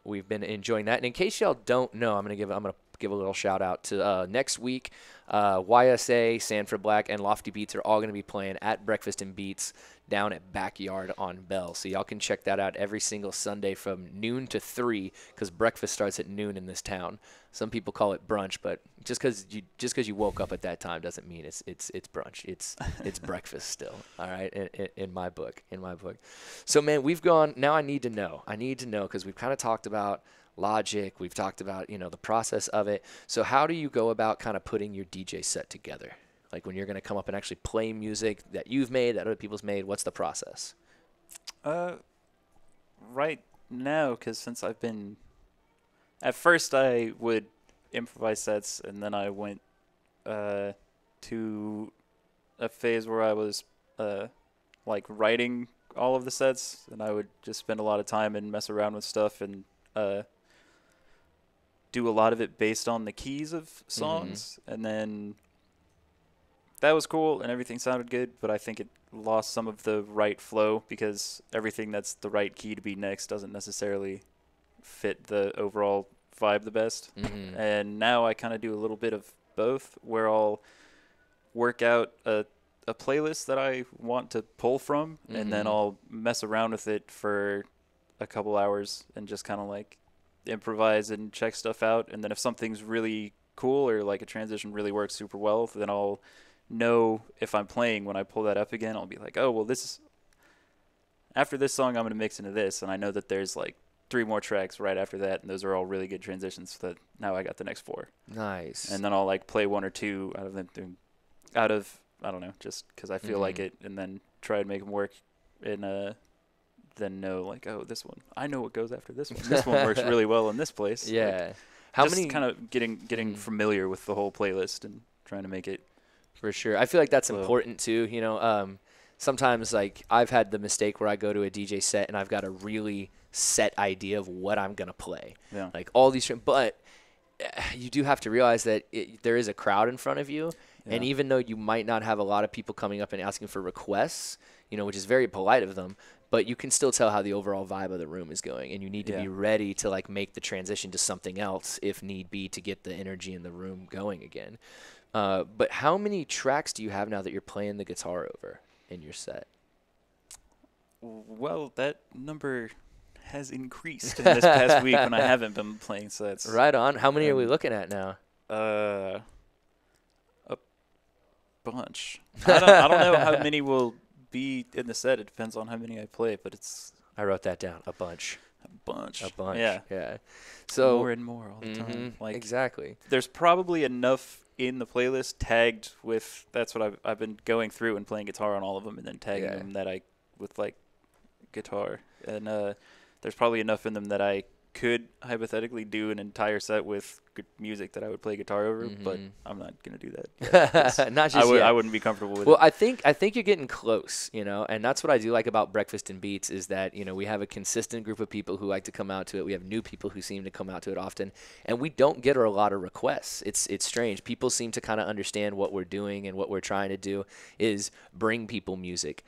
we've been enjoying that. And in case y'all don't know, I'm gonna give a little shout out to next week. YSA, Sanford Black, and Lofty Beats are all going to be playing at Breakfast and Beats down at Backyard on Bell. So y'all can check that out every single Sunday from noon to 3 because breakfast starts at noon in this town. Some people call it brunch, but just because you woke up at that time doesn't mean it's brunch. It's breakfast still. All right, in my book. So man, we've gone. Now I need to know because we've kind of talked about Logic. We've talked about, the process of it. So how do you go about kind of putting your DJ set together? Like when you're going to come up and actually play music that you've made, that other people's made, what's the process? Right now, because since I've been, at first I would improvise sets, and then I went to a phase where I was like writing all of the sets, and I would just spend a lot of time and mess around with stuff and do a lot of it based on the keys of songs, and then that was cool and everything sounded good, but I think it lost some of the right flow because everything that's the right key to be next doesn't necessarily fit the overall vibe the best. And now I kind of do a little bit of both, where I'll work out a playlist that I want to pull from, and then I'll mess around with it for a couple hours and just kind of like improvise and check stuff out. And then if something's really cool or like a transition really works super well, then I'll know if I'm playing when I pull that up again, I'll be like, oh, well, after this song, I'm going to mix into this. And I know that there's like 3 more tracks right after that, and those are all really good transitions that now I got the next 4. Nice. And then I'll like play 1 or 2 out of them, I don't know, just because I feel like it, and then try and make them work, and then know like, oh, this one, I know what goes after this one. This one works really well in this place. Yeah. Like, How just many kind of getting familiar with the whole playlist and trying to make it. For sure. I feel like that's Well, important too. Sometimes like I've had the mistake where I go to a DJ set and I've got a really set idea of what I'm going to play. Yeah. Like all these, but you do have to realize that there is a crowd in front of you. Yeah. And even though you might not have a lot of people coming up and asking for requests, which is very polite of them, but you can still tell how the overall vibe of the room is going, and you need to be ready to like make the transition to something else if need be to get the energy in the room going again. But how many tracks do you have now that you're playing the guitar over in your set? Well, that number has increased in this past week when I haven't been playing sets. Right on. How many are we looking at now? A bunch. I don't know how many will be in the set. It depends on how many I play, but it's I wrote that down. A bunch. a bunch. A bunch. Yeah. Yeah. So more and more all the time. Like exactly. there's probably enough in the playlist tagged with. That's what I've been going through and playing guitar on all of them, and then tagging them that I with like guitar. And there's probably enough in them that I could hypothetically do an entire set with good music that I would play guitar over, but I'm not gonna do that. Yet, not just yet. I wouldn't be comfortable with it. Well, I think you're getting close, and that's what I do like about Breakfast and Beats is that we have a consistent group of people who like to come out to it. We have new people who seem to come out to it often, and we don't get a lot of requests. It's strange. People seem to kind of understand what we're doing, and what we're trying to do is bring people music.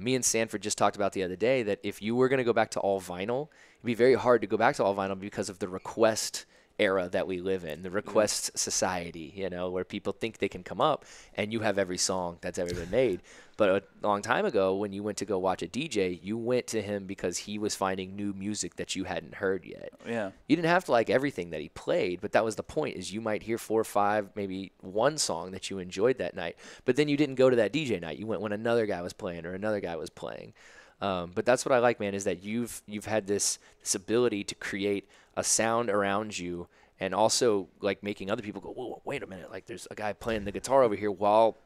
Me and Sanford just talked about the other day that if you were going to go back to all vinyl, it'd be very hard to go back to all vinyl because of the request era that we live in, the request society, where people think they can come up and you have every song that's ever been made. But a long time ago, when you went to go watch a DJ, you went to him because he was finding new music that you hadn't heard yet. Yeah. You didn't have to like everything that he played, but that was the point, is you might hear 4 or 5, maybe one song that you enjoyed that night, but then you didn't go to that DJ night. You went when another guy was playing or another guy was playing. But that's what I like, man, is that you've had this ability to create a sound around you and also like making other people go, whoa, wait a minute, like there's a guy playing the guitar over here while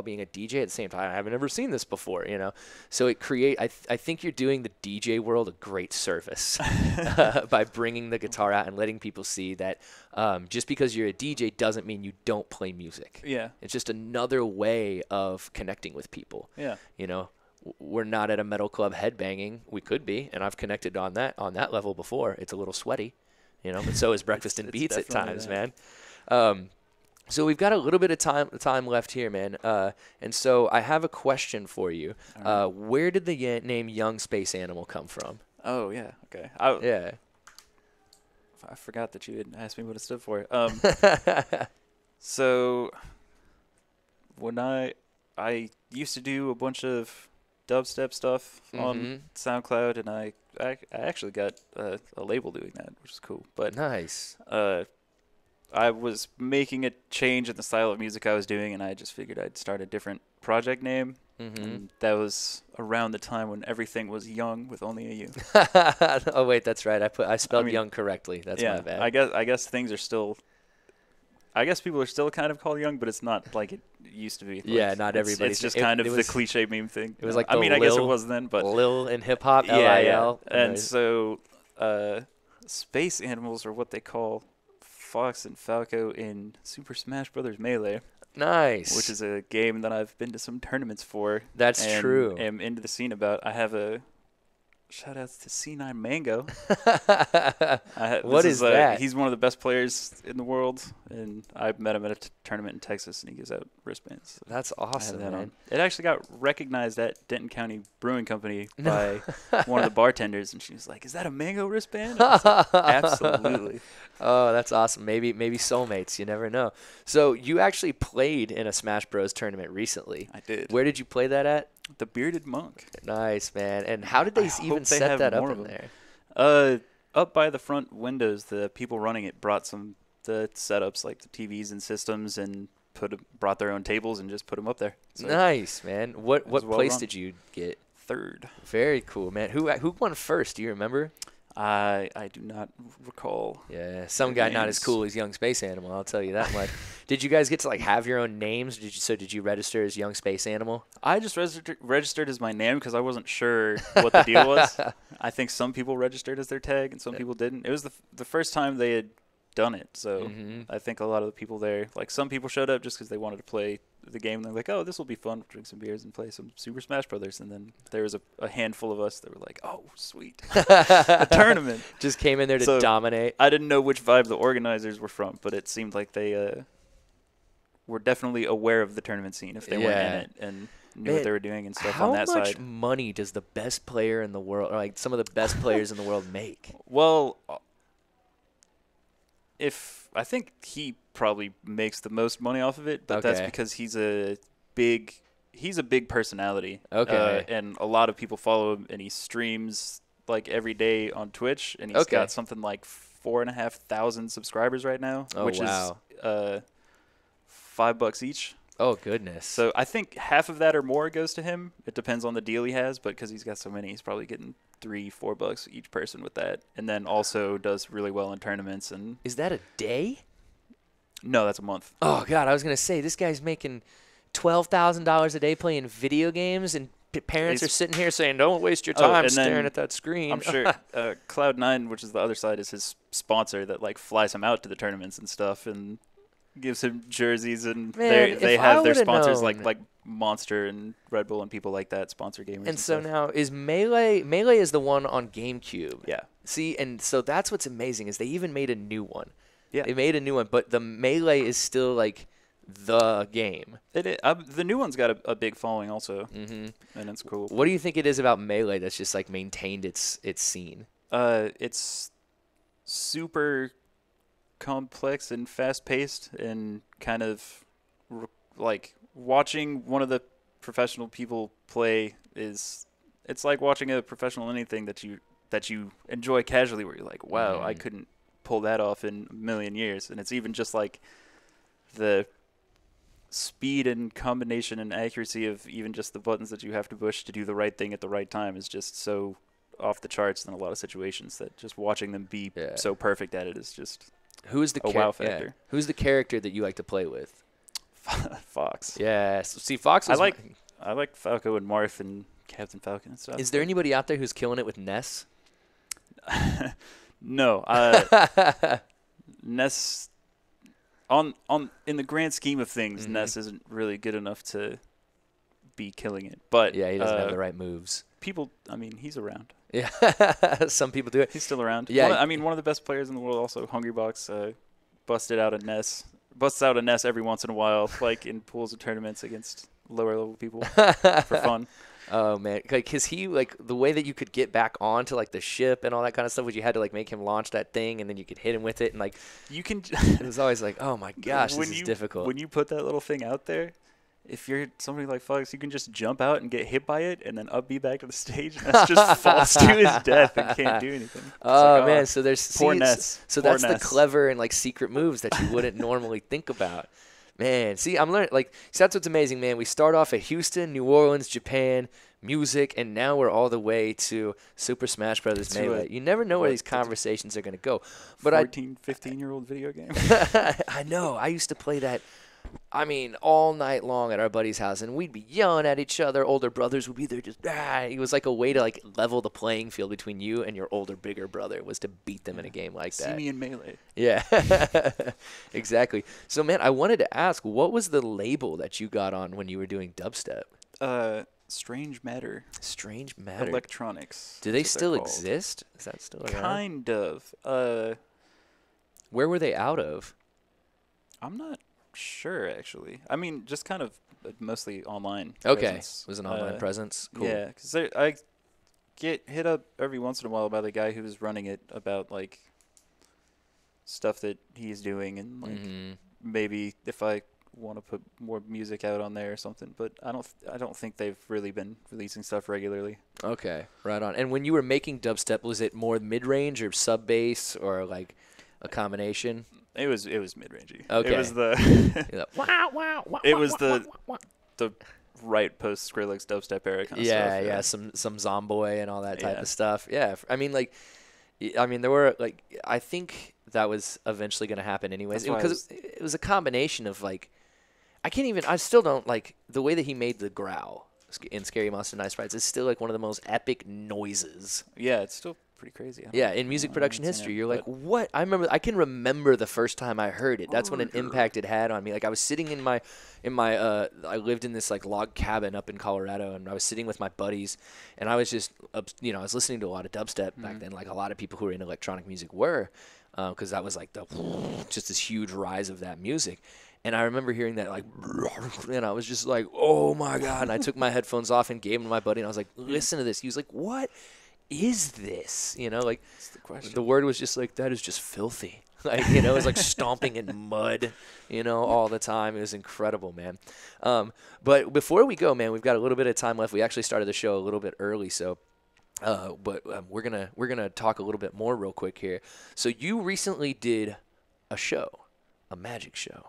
being a DJ at the same time. I haven't ever seen this before, you know. So I think you're doing the DJ world a great service by bringing the guitar out and letting people see that just because you're a DJ doesn't mean you don't play music. Yeah. It's just another way of connecting with people. Yeah. You know, we're not at a metal club headbanging. We could be, and I've connected on that level before. It's a little sweaty, you know, but so is Breakfast and Beats at times, man. So we've got a little bit of time left here, man. And so I have a question for you. Right. Where did the name Young Space Animal come from? Oh, yeah. Okay. Yeah. I forgot that you had asked me what it stood for. So when I used to do a bunch of dubstep stuff on SoundCloud, and I actually got a label doing that, which is cool. But nice. I was making a change in the style of music I was doing, and I just figured I'd start a different project name. And that was around the time when everything was Young with only a U. Oh wait, that's right. I spelled Young correctly. That's my bad. I guess things are still. I guess people are still kind of called Young, but it's not like it used to be. Like, yeah, not everybody. It's just kind of the cliche meme thing. It was like I guess it was then, but Lil in hip hop, yeah, LIL. Yeah. And so, space animals are what they call Fox and Falco in Super Smash Brothers Melee. Nice. Which is a game that I've been to some tournaments for. That's true. Am into the scene about. I have a shout outs to C9 Mango. What is that? He's one of the best players in the world, and I met him at a tournament in Texas, and he gives out wristbands. So that's awesome, man. It actually got recognized at Denton County Brewing Company by one of the bartenders, and she was like, "Is that a mango wristband?" Like, absolutely. Oh, that's awesome. Maybe soulmates. You never know. So you actually played in a Smash Bros. Tournament recently. I did. Where did you play that at? The Bearded Monk. Nice, man. And how did they even set that up in there? Up by the front windows, the people running it brought the setups like the TVs and systems and brought their own tables and just put them up there. So nice, man. What place did you get? Third. Very cool, man. Who won first? Do you remember? I do not recall. Yeah, some guy not as cool as Young Space Animal, I'll tell you that much. Did you guys get to like have your own names? Did you register as Young Space Animal? I just registered as my name because I wasn't sure what the deal was. I think some people registered as their tag and some people didn't. It was the first time they had done it, so I think a lot of the people there, like some people showed up just because they wanted to play the game. And they're like, "Oh, this will be fun. Drink some beers and play some Super Smash Brothers." And then there was a handful of us that were like, "Oh, sweet, a tournament!" Just came in there to dominate. I didn't know which vibe the organizers were from, but it seemed like they were definitely aware of the tournament scene if they weren't in it and knew what they were doing and stuff on that side. How much money does the best player in the world, or like some of the best players in the world, make? Well, I think he probably makes the most money off of it, but that's because he's a big personality. Okay. And a lot of people follow him, and he streams like every day on Twitch, and he's got something like 4,500 subscribers right now, which is $5 each. Oh, goodness. So I think half of that or more goes to him. It depends on the deal he has, but because he's got so many, he's probably getting $3-4 each person with that, and then also does really well in tournaments. And is that a day? No, that's a month. Oh God, I was gonna say this guy's making $12,000 a day playing video games, and parents are sitting here saying, "Don't waste your time staring at that screen." I'm sure Cloud9, which is the other side, is his sponsor that like flies him out to the tournaments and stuff and gives him jerseys, and they have their sponsors like Monster and Red Bull and people like that sponsor gamers. And so now is Melee is the one on GameCube. Yeah. See, and so that's what's amazing is they even made a new one. Yeah. They made a new one, but the Melee is still like the game. It is. The new one's got a big following also, and it's cool. What do you think it is about Melee that's just like maintained its scene? It's super complex and fast-paced, and kind of like watching one of the professional people play it's like watching a professional anything that you enjoy casually, where you're like, wow, I couldn't pull that off in a million years. And it's even just like the speed and combination and accuracy of even just the buttons that you have to push to do the right thing at the right time is just so off the charts in a lot of situations that just watching them be so perfect at it is just Who's the wow factor. Who's the character that you like to play with? Fox. Yeah. See, Fox was I like Falco and Marth and Captain Falcon and stuff. Is there anybody out there who's killing it with Ness? No. Ness in the grand scheme of things, Ness isn't really good enough to be killing it. But yeah, he doesn't have the right moves. People, I mean, he's around. Yeah, some people do it. He's still around. Yeah, one of the best players in the world. Also, Hungrybox busts out a Ness every once in a while, like in pools of tournaments against lower level people for fun. Oh man, like, cause he like the way that you could get back onto like the ship and all that kind of stuff was you had to like make him launch that thing and then you could hit him with it and like you can. It was always like, oh my gosh, this is difficult. When you put that little thing out there, if you're somebody like Fox, you can just jump out and get hit by it and then up B back to the stage and Ness just falls to his death and can't do anything. Oh man, so there's poor Ness. So poor that's Ness. the clever and like secret moves that you wouldn't normally think about. Man, see, I'm learning. Like, see, that's what's amazing, man. We start off at Houston, New Orleans, Japan, music, and now we're all the way to Super Smash Brothers Melee. You never know where these conversations are going to go. But 15-year-old video game. I know. I used to play that, I mean, all night long at our buddy's house, and we'd be yelling at each other. Older brothers would be there just, It was like a way to, like, level the playing field between you and your older, bigger brother was to beat them in a game like that. See me in Melee. Yeah, exactly. So, man, I wanted to ask, what was the label that you got on when you were doing dubstep? Strange Matter. Strange Matter. Electronics. Do they still exist? Is that still around? Kind of. Where were they out of? I'm not sure, actually. I mean, just kind of mostly online. Okay. Presence. It was an online presence. Cool. Yeah, because I get hit up every once in a while by the guy who's running it about, like, stuff that he's doing and, like, maybe if I want to put more music out on there or something, but I don't think they've really been releasing stuff regularly. Okay, right on. And when you were making dubstep, was it more mid-range or sub-bass or like a combination? It was mid-rangey. Okay. It was the it was the right post Skrillex dubstep era kind of stuff. Yeah, some Zomboy and all that type of stuff. Yeah, I mean there were like I think that was eventually going to happen anyways because it was a combination of like I still don't like the way that he made the growl in Scary Monster Night Sprites is still like one of the most epic noises. Yeah, it's still pretty crazy. Yeah, in music production history, you're like, what? I can remember the first time I heard it. That's when an impact it had on me. Like I was sitting in my I lived in this like log cabin up in Colorado, and I was sitting with my buddies, and I was just I was listening to a lot of dubstep back then, like a lot of people who were in electronic music were, because that was like just this huge rise of that music. And I remember hearing that, like, and I was just like, oh, my God. And I took my headphones off and gave them to my buddy, and I was like, listen to this. He was like, what is this? You know, like, the word was just like, that is just filthy. Like, it was like stomping in mud, all the time. It was incredible, man. But before we go, man, we've got a little bit of time left. We actually started the show a little bit early, so but we're gonna talk a little bit more real quick here. So you recently did a magic show.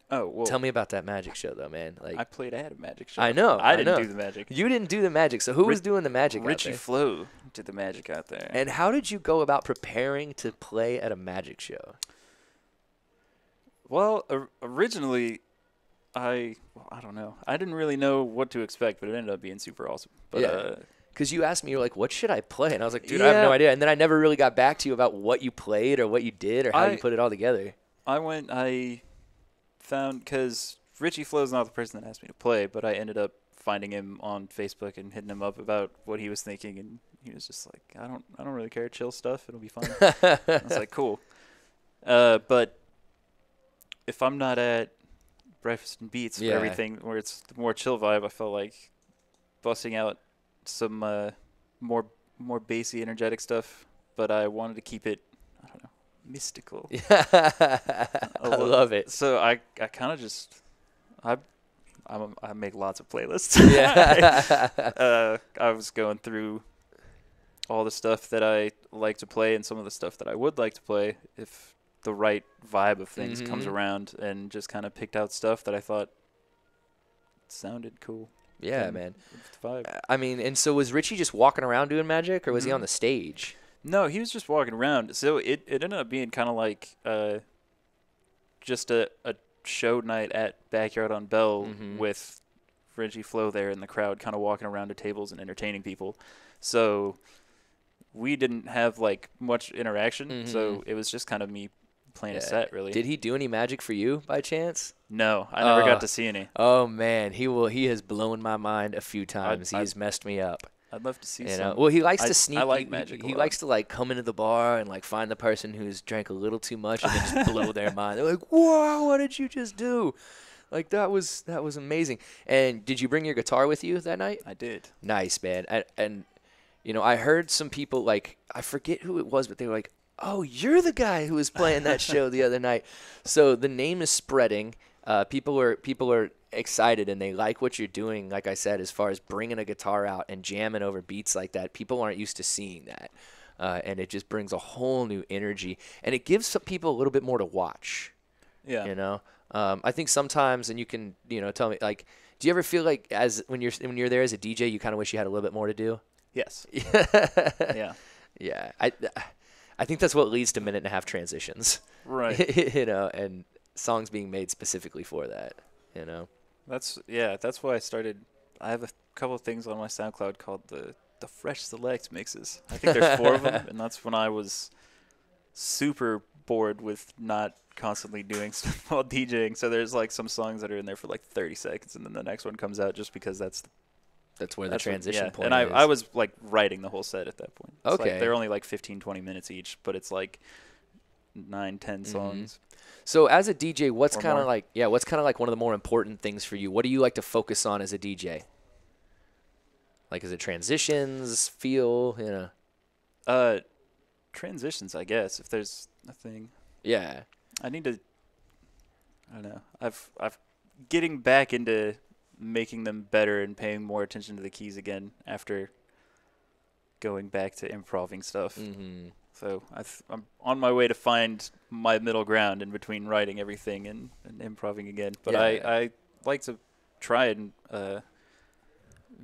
Oh, well. Tell me about that magic show, though, man. Like I played at a magic show. I know. I didn't do the magic. You didn't do the magic. So who was doing the magic Richie out there? Flo did the magic out there. And how did you go about preparing to play at a magic show? Well, originally, I don't know. I didn't really know what to expect, but it ended up being super awesome. But, because you asked me, you're like, what should I play? And I was like, dude, I have no idea. And then I never really got back to you about what you played or what you did or how you put it all together. I found, because Richie Flo's not the person that asked me to play, but I ended up finding him on Facebook and hitting him up about what he was thinking, and he was just like, I don't really care, chill stuff, it'll be fun. I was like, cool. But if I'm not at Breakfast and Beats for everything, where it's the more chill vibe, I felt like busting out some more bassy, energetic stuff, but I wanted to keep it, I don't know, mystical. I love it. So I kind of just I make lots of playlists. I was going through all the stuff that I like to play and some of the stuff that I would like to play if the right vibe of things comes around, and just kind of picked out stuff that I thought sounded cool. Yeah, man. Vibe. I mean, and so was Richie just walking around doing magic, or was he on the stage? No, he was just walking around. So it ended up being kind of like just a show night at Backyard on Bell with Reggie Flo there in the crowd kind of walking around to tables and entertaining people. So we didn't have like much interaction, so it was just kind of me playing a set, really. Did he do any magic for you by chance? No, I never got to see any. Oh man, he has blown my mind a few times. He's messed me up. I'd love to see You some. know? Well, he likes to sneak. I like magic. He likes to like come into the bar and like find the person who's drank a little too much and then just blow their mind. They're like, "Wow, what did you just do?" Like that was amazing. And did you bring your guitar with you that night? I did. Nice, man. And you know, I heard some people like, I forget who it was, but they were like, "Oh, you're the guy who was playing that show the other night." So the name is spreading. People are excited and they like what you're doing. Like I said, as far as bringing a guitar out and jamming over beats like that, people aren't used to seeing that, and it just brings a whole new energy, and it gives some people a little bit more to watch. Yeah. You know, I think sometimes, and you can, you know, tell me, like, do you ever feel like when you're there as a DJ, you kind of wish you had a little bit more to do? Yes. Yeah. Yeah. I think that's what leads to minute and a half transitions. Right. You know, and songs being made specifically for that, you know. That's why I started. I have a couple of things on my SoundCloud called the Fresh Select mixes. I think there's 4 of them, and that's when I was super bored with not constantly doing stuff while DJing. So there's like some songs that are in there for like 30 seconds, and then the next one comes out just because that's where the transition point and is. I was like writing the whole set at that point. It's Okay. like, they're only like 15-20 minutes each, but it's like 9-10 songs. So as a DJ, what's Or kind of more. like one of the more important things for you? What do you like to focus on as a DJ? Like, is it transitions, feel, you know? Transitions, I guess, if there's a thing. Yeah. I need to. I don't know. I've getting back into making them better and paying more attention to the keys again after going back to improving stuff. Mm-hmm. So I'm on my way to find my middle ground in between writing everything and improving again. But Yeah. I like to try and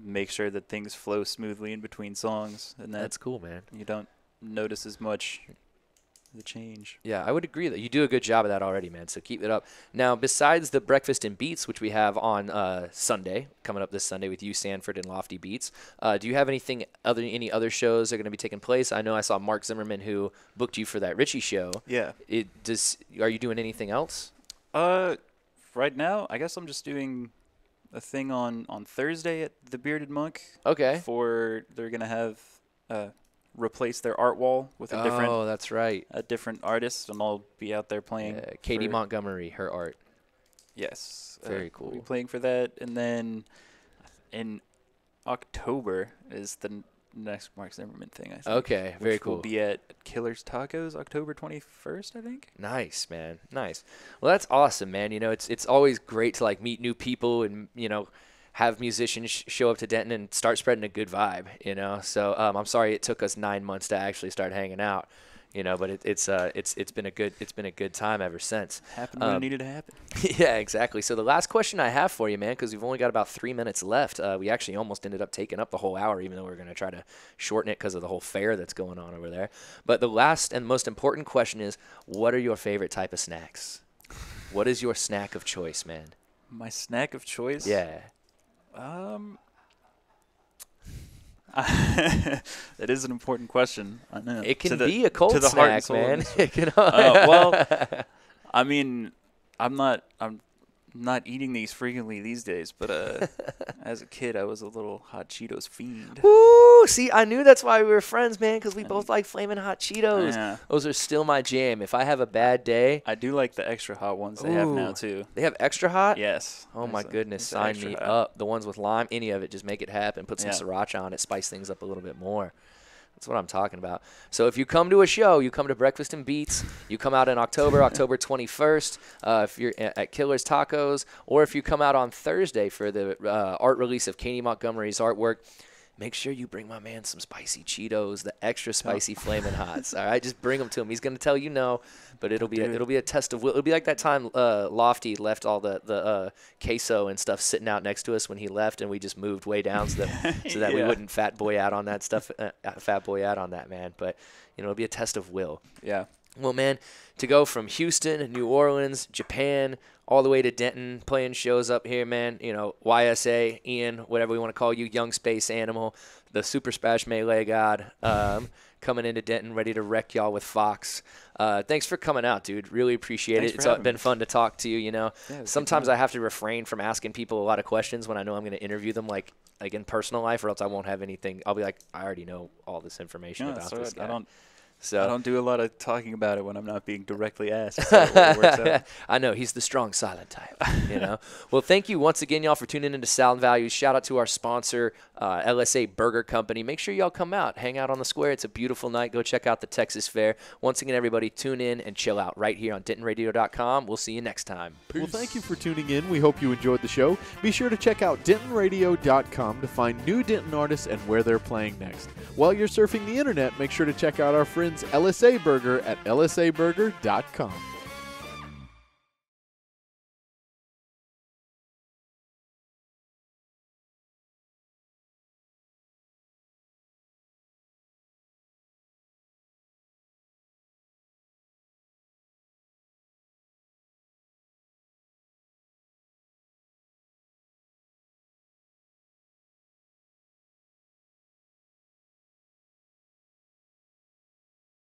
make sure that things flow smoothly in between songs, and that That's cool, man. you don't notice as much the change. Yeah, I would agree that you do a good job of that already, man. So keep it up. Now, besides the Breakfast and Beats, which we have on Sunday, coming up this Sunday with you, Sanford, and Lofty Beats, do you have any other shows that are going to be taking place? I know I saw Mark Zimmerman, who booked you for that Richie show. Yeah. Are you doing anything else? Right now, I guess I'm just doing a thing on Thursday at the Bearded Monk. Okay. They're gonna have replace their art wall with Oh, that's right. a different artist, and I'll be out there playing. Katie Montgomery, her art. Yes. Very I'll be cool. playing for that, and then in October is the next Mark Zimmerman thing, I think. Okay, very cool. We'll be at Killer's Tacos October 21st, I think. Nice, man. Nice. Well, that's awesome, man. You know, it's always great to like meet new people and, you know, have musicians show up to Denton and start spreading a good vibe, you know. So I'm sorry it took us 9 months to actually start hanging out, you know, but it's been a good time ever since. Happened when it needed to happen. Yeah, exactly. So the last question I have for you, man, because we've only got about 3 minutes left. We actually almost ended up taking up the whole hour, even though we are going to try to shorten it because of the whole fair that's going on over there. But the last and most important question is, what are your favorite type of snacks? What is your snack of choice, man? My snack of choice? Yeah. That is an important question. I know. It can be a cold to the heart and snack, soul man. of It can- well, I mean, I'm not eating these frequently these days, but as a kid, I was a little Hot Cheetos fiend. Woo! See, I knew that's why we were friends, man, because we both like Flamin' Hot Cheetos. Yeah. Those are still my jam. If I have a bad day, I do like the extra hot ones they have now Ooh. too. they have extra hot. Yes. Oh my goodness, it's sign extra me hot. up. The ones with lime, any of it, just make it happen. Put some Yeah. sriracha on it, spice things up a little bit more. That's what I'm talking about. So if you come to a show, you come to Breakfast and Beats, you come out in October 21st, if you're at Killer's Tacos, or if you come out on Thursday for the art release of Katie Montgomery's artwork, make sure you bring my man some spicy Cheetos, the extra spicy Flamin' Hots. All right, just bring them to him. He's gonna tell you no, but it'll be a test of will. It'll be like that time Lofty left all the queso and stuff sitting out next to us when he left, and we just moved way down so that we wouldn't fat boy out on that stuff, man. But it'll be a test of will. Yeah. Well, man, to go from Houston, New Orleans, Japan, all the way to Denton, playing shows up here, man. YSA, Ian, whatever we want to call you, Young Space Animal, the Super Smash Melee God, coming into Denton, ready to wreck y'all with Fox. Thanks for coming out, dude. Really appreciate it. It's been fun to talk to you. Yeah, sometimes I have to refrain from asking people a lot of questions when I know I'm going to interview them, like in personal life, or else I won't have anything. I'll be like, I already know all this information about this guy. I don't do a lot of talking about it when I'm not being directly asked. So it works out. I know. He's the strong silent type, Well, thank you once again, y'all, for tuning into Sound Values. Shout out to our sponsor, LSA Burger Company. Make sure y'all come out, hang out on the square. It's a beautiful night. Go check out the Texas Fair. Once again, everybody, tune in and chill out right here on DentonRadio.com. We'll see you next time. Peace. Well, thank you for tuning in. We hope you enjoyed the show. Be sure to check out DentonRadio.com to find new Denton artists and where they're playing next. While you're surfing the internet, make sure to check out our friends LSA Burger at lsaburger.com.